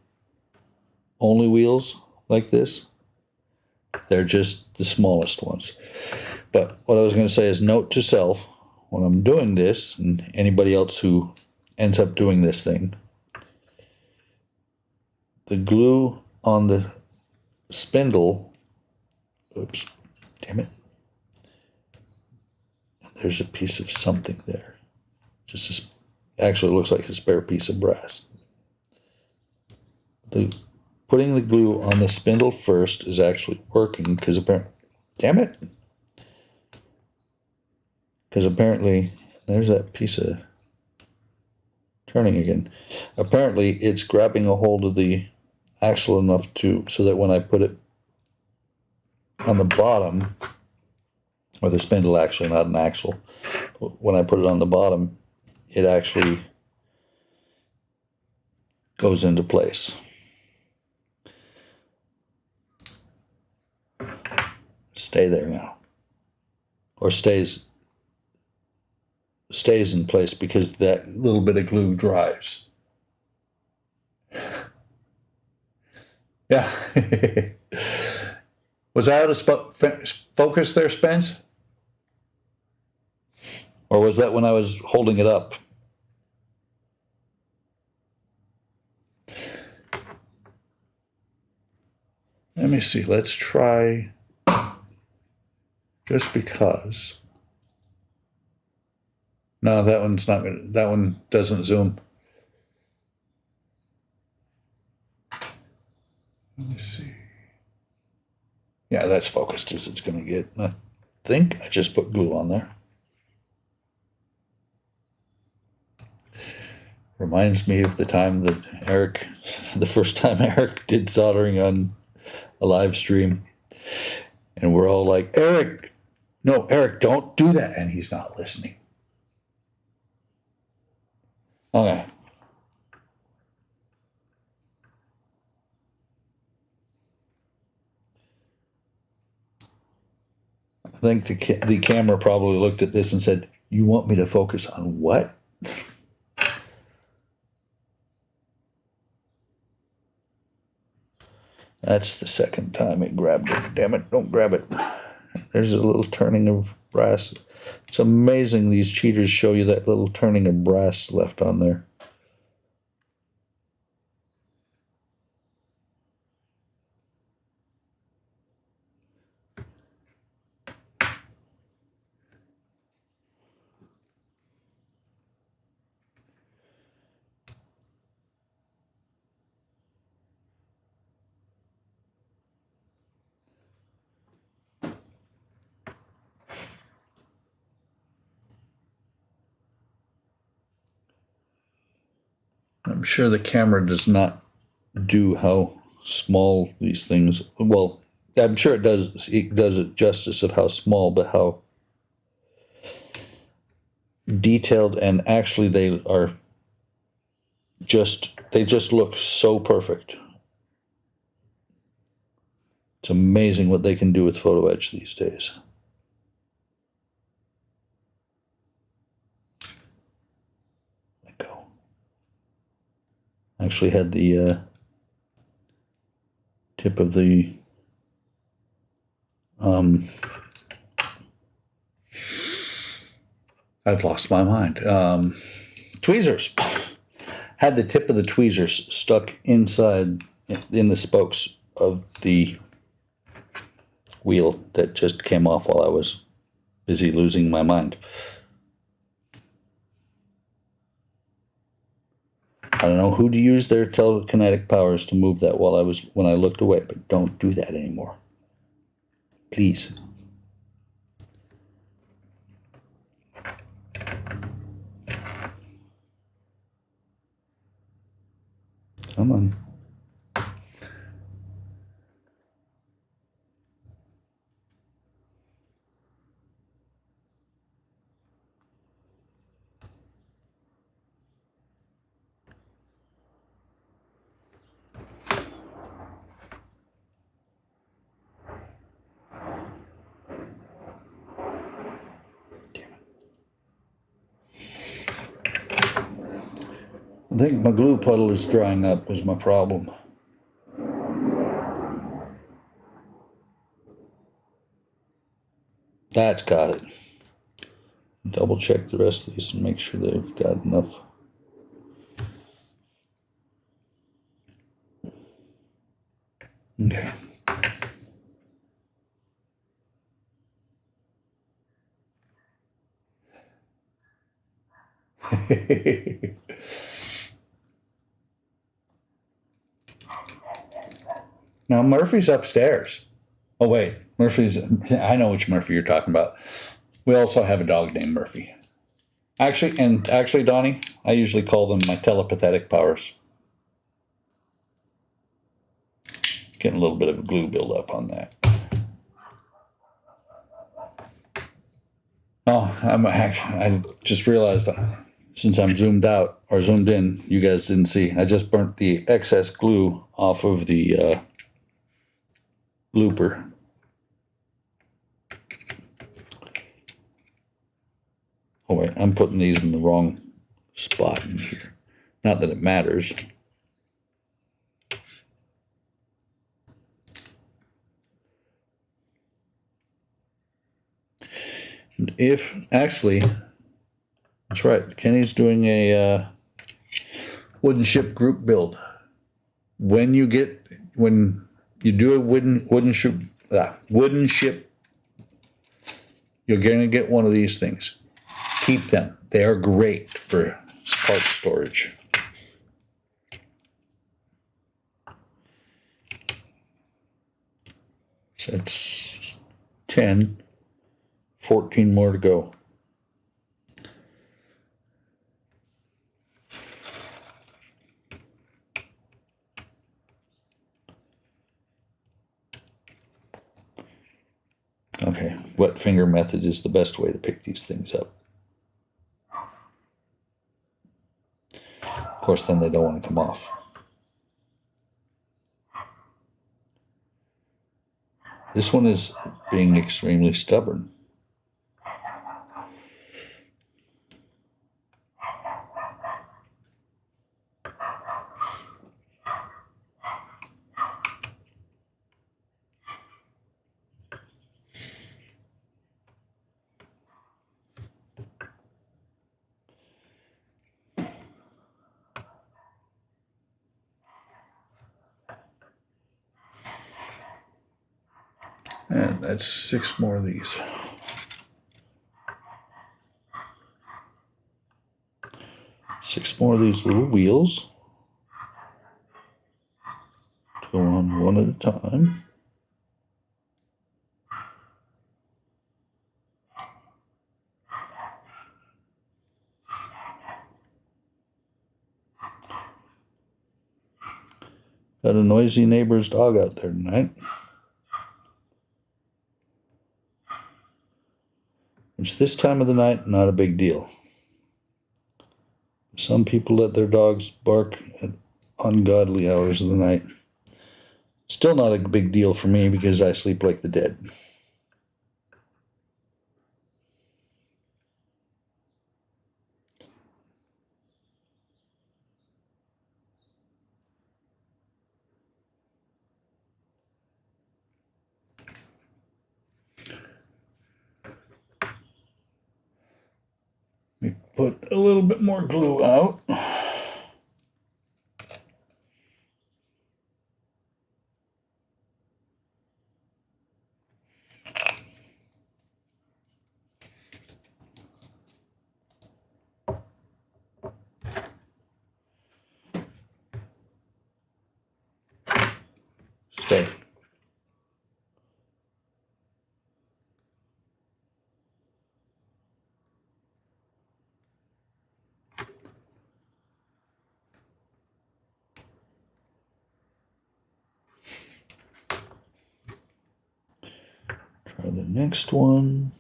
only wheels like this. They're just the smallest ones. But what I was going to say is, note to self, when I'm doing this, and anybody else who ends up doing this thing, the glue on the spindle, oops, damn it, there's a piece of something there. Actually looks like a spare piece of brass. Putting the glue on the spindle first is actually working, because apparently, damn it, because apparently there's that piece of turning again. Apparently it's grabbing a hold of the axle enough so that when I put it on the bottom, or the spindle, actually, not an axle, when I put it on the bottom, it actually goes into place. Stay there now, or stays in place, because that little bit of glue dries. Yeah. Was I out of focus there, Spence? Or was that when I was holding it up? Let me see. Let's try, just because. No, that one's not gonna, that one doesn't zoom. Let me see. Yeah, that's focused as it's going to get. I think I just put glue on there. Reminds me of the time that the first time Eric did soldering on a live stream. And we're all like, Eric, don't do that. And he's not listening. Okay. I think the camera probably looked at this and said, you want me to focus on what? That's the second time it grabbed it. Damn it, don't grab it. There's a little turning of brass. It's amazing these cheaters show you that little turning of brass left on there. I'm sure the camera does not do how small these things, well, I'm sure it does it justice of how small, but how detailed, and actually they just look so perfect. It's amazing what they can do with photo etch these days. Let go. Actually had the tip of the I've lost my mind. Tweezers. Had the tip of the tweezers stuck inside in the spokes of the wheel that just came off while I was busy losing my mind. I don't know who to use their telekinetic powers to move that when I looked away, but don't do that anymore. Please. Come on. I think my glue puddle is drying up is my problem. That's got it. Double check the rest of these and make sure they've got enough. Okay. Now Murphy's upstairs. Oh wait, I know which Murphy you're talking about. We also have a dog named Murphy. Actually, Donnie, I usually call them my telepathic powers. Getting a little bit of a glue buildup on that. Oh, I just realized since I'm zoomed out or zoomed in, you guys didn't see. I just burnt the excess glue off of the looper. Oh wait, I'm putting these in the wrong spot in here. Not that it matters. And actually, that's right, Kenny's doing a wooden ship group build. When you do a wooden ship, you're going to get one of these things. Keep them. They are great for part storage. So that's 10, 14 more to go. Okay, wet finger method is the best way to pick these things up. Of course, then they don't want to come off. This one is being extremely stubborn. And that's 6 more of these. Six more of these little wheels. Go on one at a time. Got a noisy neighbor's dog out there tonight. Which this time of the night, not a big deal. Some people let their dogs bark at ungodly hours of the night. Still not a big deal for me because I sleep like the dead. Let me put a little bit more glue out. Stay. Try the next one.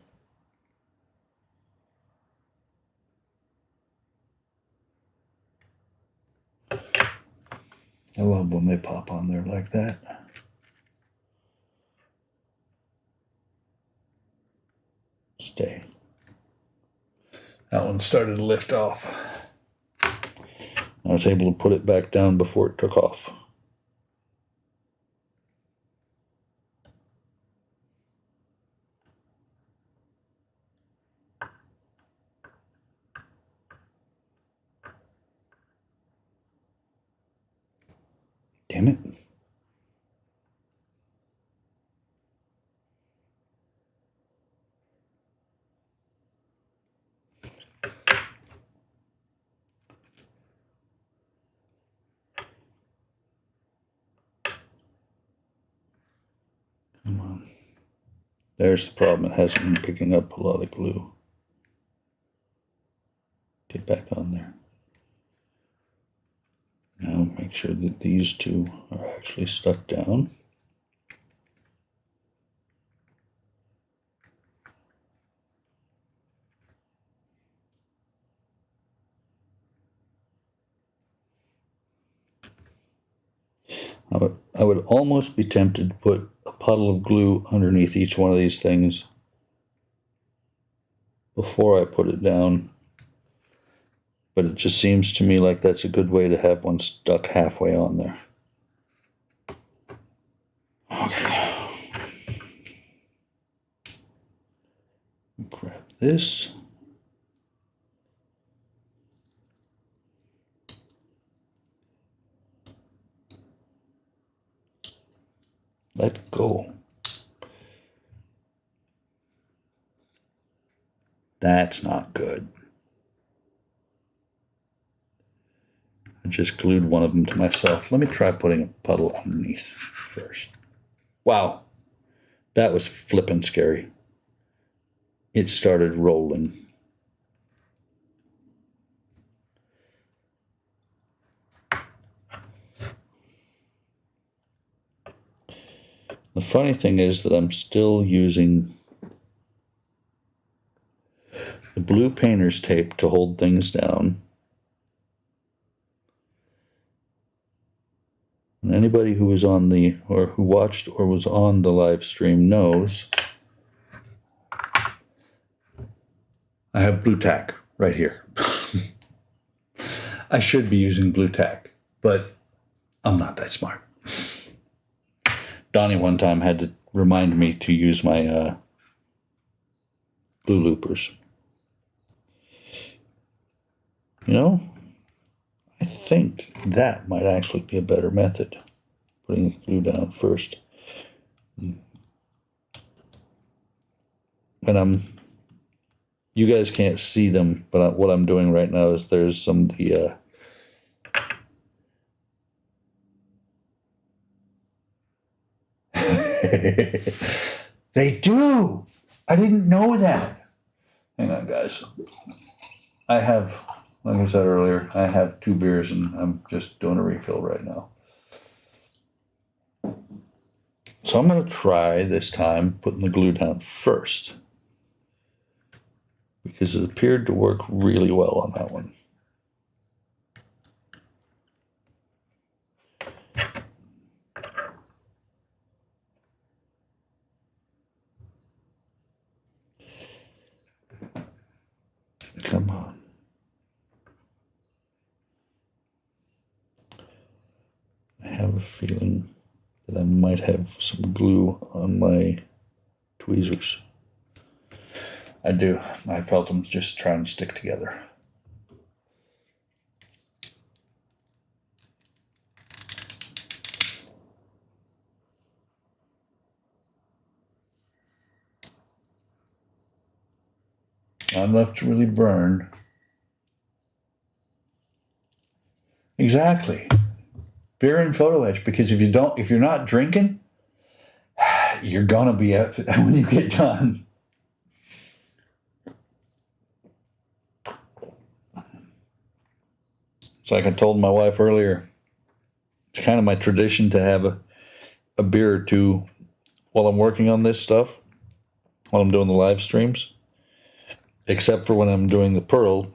I love when they pop on there like that. Stay. That one started to lift off. I was able to put it back down before it took off. Damn it. Come on. There's the problem. It hasn't been picking up a lot of glue. Get back on there. Now make sure that these two are actually stuck down. I would almost be tempted to put a puddle of glue underneath each one of these things before I put it down. But it just seems to me like that's a good way to have one stuck halfway on there. Okay. Grab this. Let go. That's not good. I just glued one of them to myself. Let me try putting a puddle underneath first. Wow, that was flippin' scary. It started rolling. The funny thing is that I'm still using the blue painter's tape to hold things down. And anybody who was on the, or who watched or was on the live stream knows I have blue tack right here. I should be using blue tack, but I'm not that smart. Donnie one time had to remind me to use my glue loopers. You know, I think that might actually be a better method, putting the glue down first. you guys can't see them, but what I'm doing right now is there's some of the they do. I didn't know that. Hang on, guys. I have, like I said earlier, I have 2 beers and I'm just doing a refill right now. So I'm going to try this time putting the glue down first, because it appeared to work really well on that one. Come on. I have a feeling that I might have some glue on my tweezers. I do. I felt them just trying to stick together. Not enough to really burn. Exactly. Beer and photo etch, because if you're not drinking, you're gonna be out when you get done. It's like I told my wife earlier, it's kind of my tradition to have a beer or two while I'm working on this stuff, while I'm doing the live streams, except for when I'm doing the Pearl,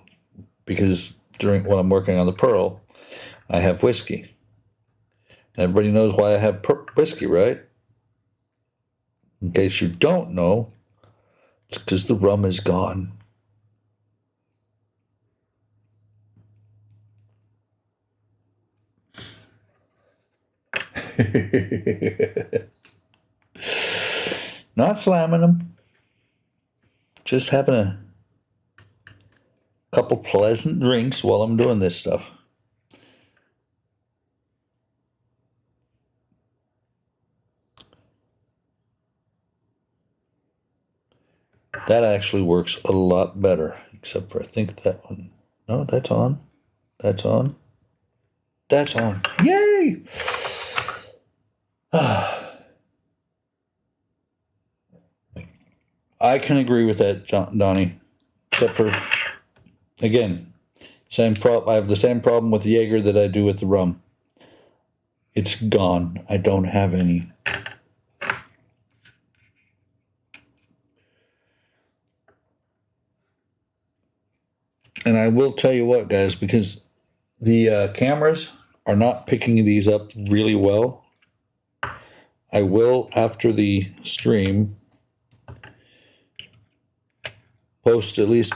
because when I'm working on the Pearl, I have whiskey. Everybody knows why I have whiskey, right? In case you don't know, it's because the rum is gone. Not slamming them. Just having a couple pleasant drinks while I'm doing this stuff. That actually works a lot better, except for I think that one. No, that's on. That's on. That's on. Yay! I can agree with that, Donnie. Except for, again, same problem. I have the same problem with the Jaeger that I do with the rum. It's gone. I don't have any. And I will tell you what, guys, because the cameras are not picking these up really well, I will, after the stream, post at least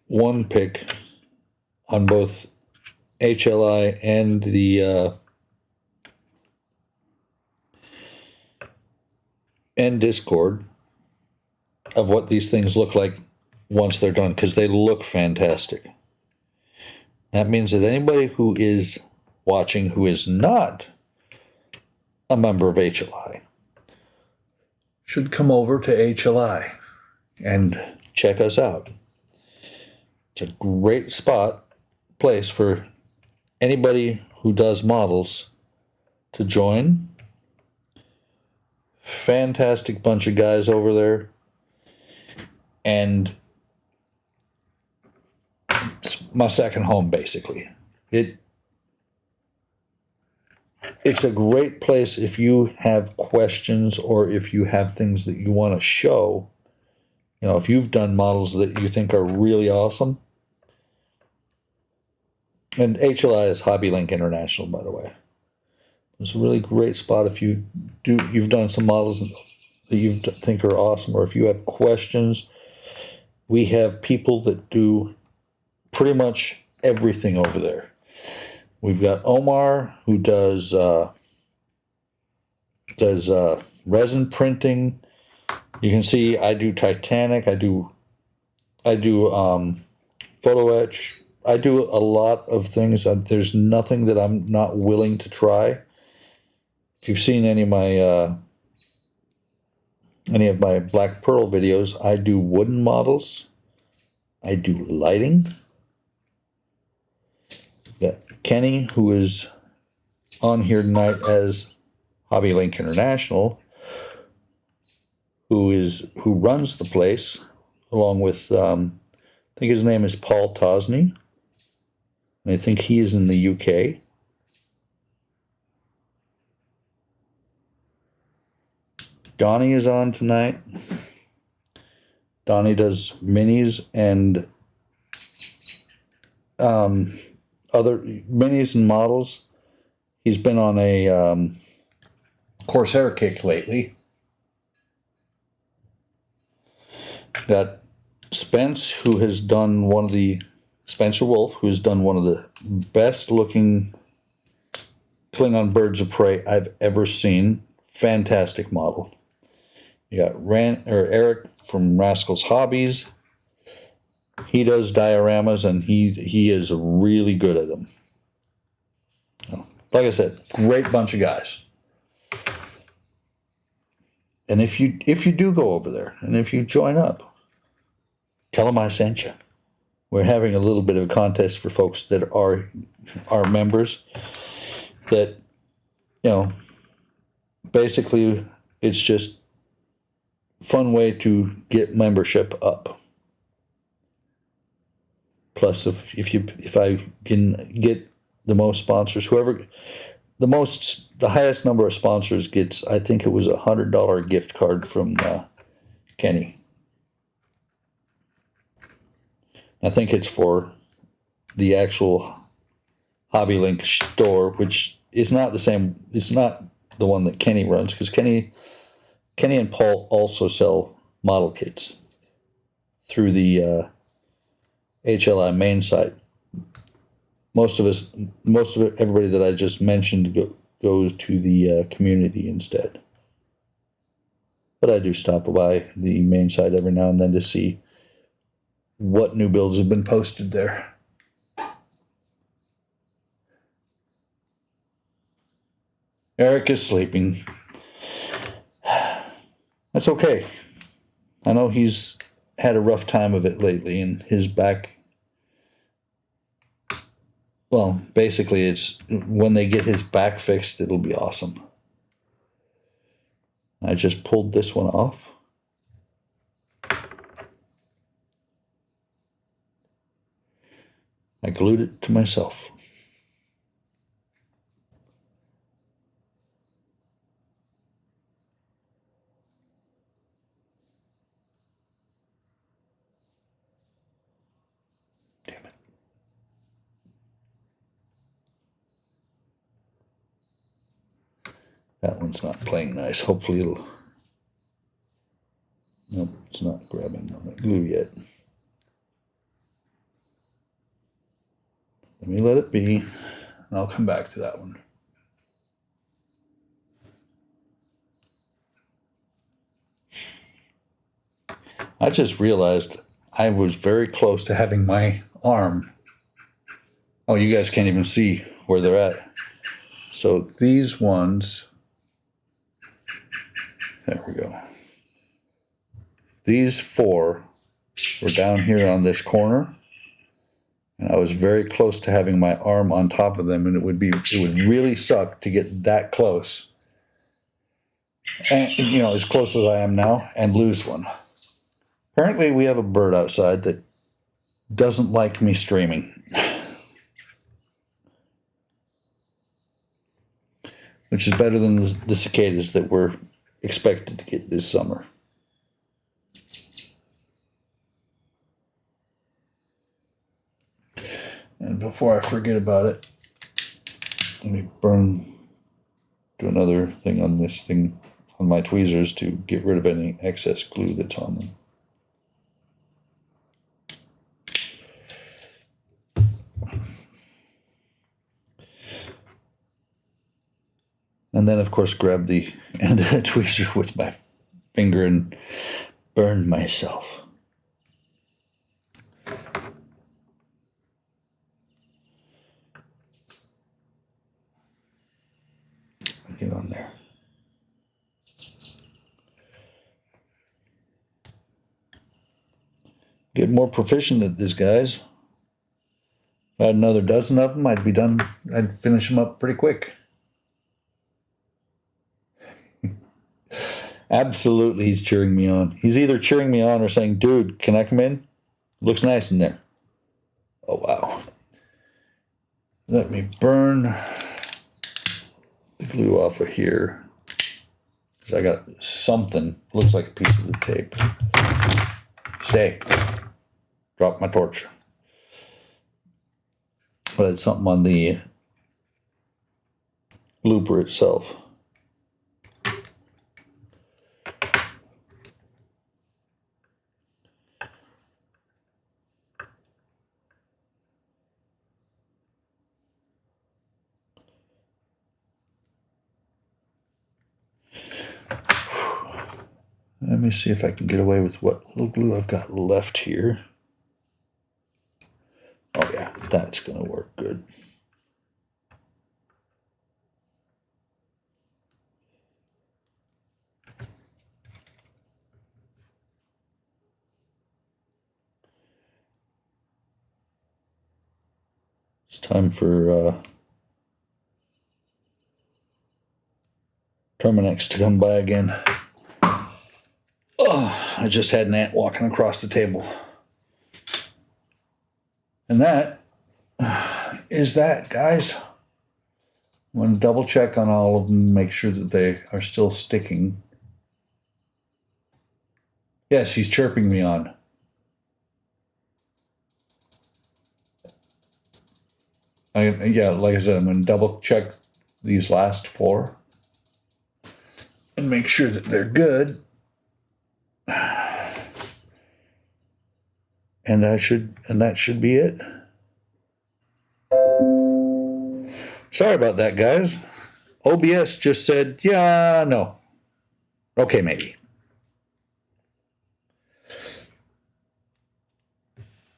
one pic on both HLI and the and Discord of what these things look like once they're done, because they look fantastic. That means that anybody who is watching who is not a member of HLI should come over to HLI and check us out. It's a great place for anybody who does models to join. Fantastic bunch of guys over there. And it's my second home, basically. It's a great place if you have questions or if you have things that you want to show. You know, if you've done models that you think are really awesome. And HLI is Hobby Link International, by the way. It's a really great spot if you've done some models that you think are awesome, or if you have questions. We have people that do pretty much everything over there. We've got Omar, who does resin printing. You can see I do Titanic. I do photo etch. I do a lot of things. There's nothing that I'm not willing to try. If you've seen any of my any of my Black Pearl videos, I do wooden models. I do lighting. Got Kenny, who is on here tonight as Hobby Link International, who runs the place, along with I think his name is Paul Tosney. I think he is in the UK. Donnie is on tonight. Donnie does minis and other minis and models. He's been on a Corsair kick lately. Got Spence, who has done one of the Spencer Wolf, who has done one of the best looking Klingon birds of prey I've ever seen. Fantastic model. You got Eric from Rascals Hobbies. He does dioramas, and he is really good at them. Like I said, great bunch of guys. And if you do go over there, and if you join up, tell them I sent you. We're having a little bit of a contest for folks that are our members. That, basically it's just fun way to get membership up. Plus, if I can get the most sponsors, the highest number of sponsors gets, I think it was $100 gift card from Kenny. I think it's for the actual Hobby Link store, which is not the same. It's not the one that Kenny runs, because Kenny and Paul also sell model kits through the HLI main site. Most of everybody that I just mentioned goes to the community instead. But I do stop by the main site every now and then to see what new builds have been posted there. Eric is sleeping. That's okay. I know he's had a rough time of it lately, and his back. Well, basically, it's when they get his back fixed, it'll be awesome. I just pulled this one off. I glued it to myself. Damn it. That one's not playing nice. Hopefully it'll... Nope, it's not grabbing on the glue yet. Let me let it be, and I'll come back to that one. I just realized I was very close to having my arm. Oh, you guys can't even see where they're at. So these ones, there we go. These four were down here on this corner. And I was very close to having my arm on top of them, and it would really suck to get that close. And, as close as I am now, and lose one. Apparently we have a bird outside that doesn't like me streaming. Which is better than the cicadas that we're expected to get this summer. And before I forget about it, let me do another thing on this thing, on my tweezers, to get rid of any excess glue that's on them. And then, of course, grab the end of the tweezer with my finger and burn myself. Get on there. Get more proficient at this, guys. If I had another dozen of them, I'd be done. I'd finish them up pretty quick. Absolutely, he's cheering me on. He's either cheering me on or saying, dude, can I come in? Looks nice in there. Oh, wow. Let me burn the glue off of here. Because I got something. Looks like a piece of the tape. Stay. Drop my torch. But it's something on the looper itself. Let me see if I can get away with what little glue I've got left here. Oh yeah, that's going to work good. It's time for Terminex to come by again. Oh, I just had an ant walking across the table. And that is that, guys. I'm going to double check on all of them, make sure that they are still sticking. Yes, he's chirping me on. Yeah, like I said, I'm going to double check these last 4 and make sure that they're good. And that should be it. Sorry about that, guys. OBS just said, yeah, no. Okay, maybe.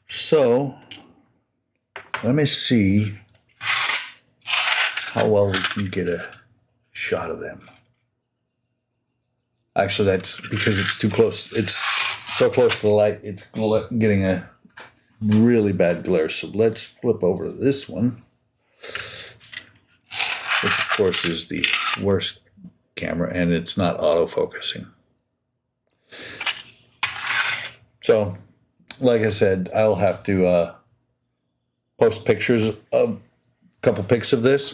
So, let me see how well we can get a shot of them. Actually, that's because it's too close. It's so close to the light, it's getting a really bad glare. So let's flip over to this one, which of course is the worst camera, and it's not auto-focusing. So, like I said, I'll have to post pictures of a couple pics of this.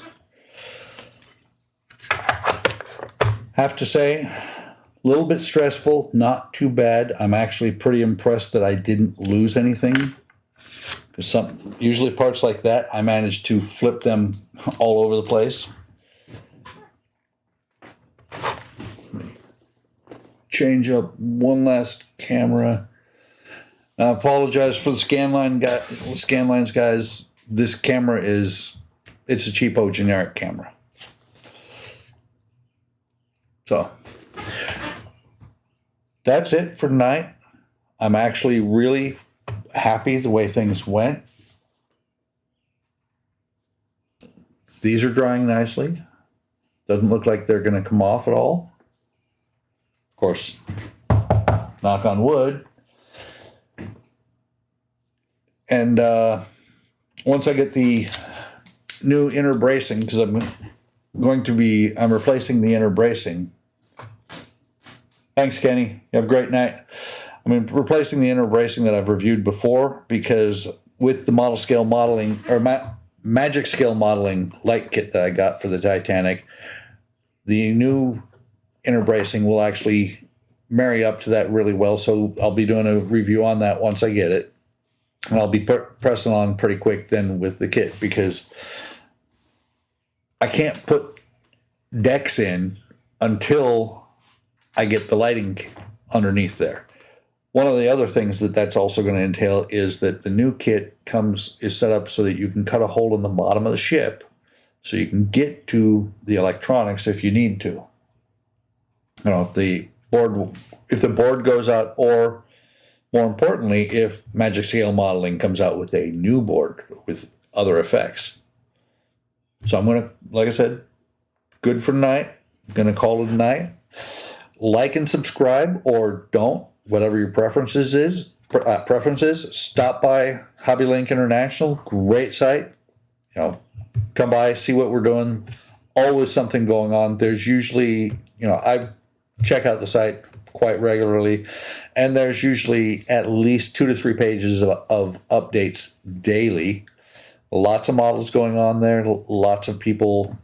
Have to say, a little bit stressful, not too bad. I'm actually pretty impressed that I didn't lose anything. Because usually parts like that, I managed to flip them all over the place. Change up one last camera. I apologize for the Scanlines guys. This camera it's a cheapo generic camera. So that's it for tonight. I'm actually really happy the way things went. These are drying nicely. Doesn't look like they're going to come off at all. Of course, knock on wood. And once I get the new inner bracing, because I'm replacing the inner bracing. Thanks, Kenny. You have a great night. I'm replacing the inner bracing that I've reviewed before, because with the model scale modeling, or magic scale modeling light kit that I got for the Titanic, the new inner bracing will actually marry up to that really well. So I'll be doing a review on that once I get it. And I'll be pressing on pretty quick then with the kit, because I can't put decks in until I get the lighting underneath there. One of the other things that's also going to entail is that the new kit is set up so that you can cut a hole in the bottom of the ship so you can get to the electronics if you need to. You know, if the board goes out, or more importantly, if Magic Scale Modeling comes out with a new board with other effects. So I'm going to, like I said, good for tonight. I'm going to call it a night. Like and subscribe, or don't, whatever your preferences is. preferences, stop by Hobby Link International. Great site. Come by, see what we're doing. Always something going on. There's usually, I check out the site quite regularly, and there's usually at least 2 to 3 pages of updates daily. Lots of models going on there. Lots of people,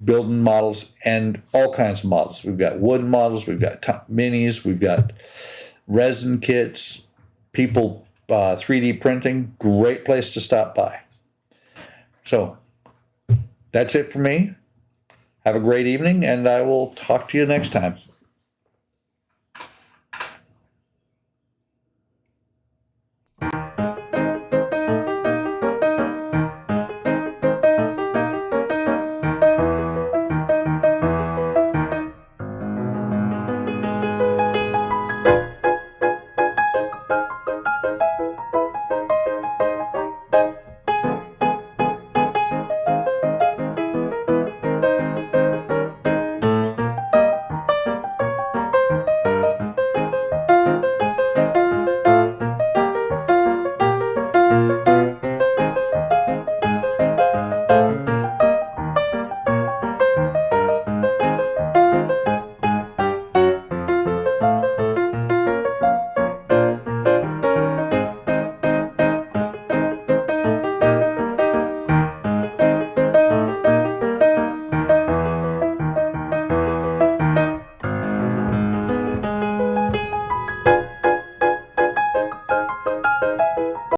building models and all kinds of models. We've got wooden models. We've got minis. We've got resin kits. People 3D printing. Great place to stop by. So that's it for me. Have a great evening, and I will talk to you next time.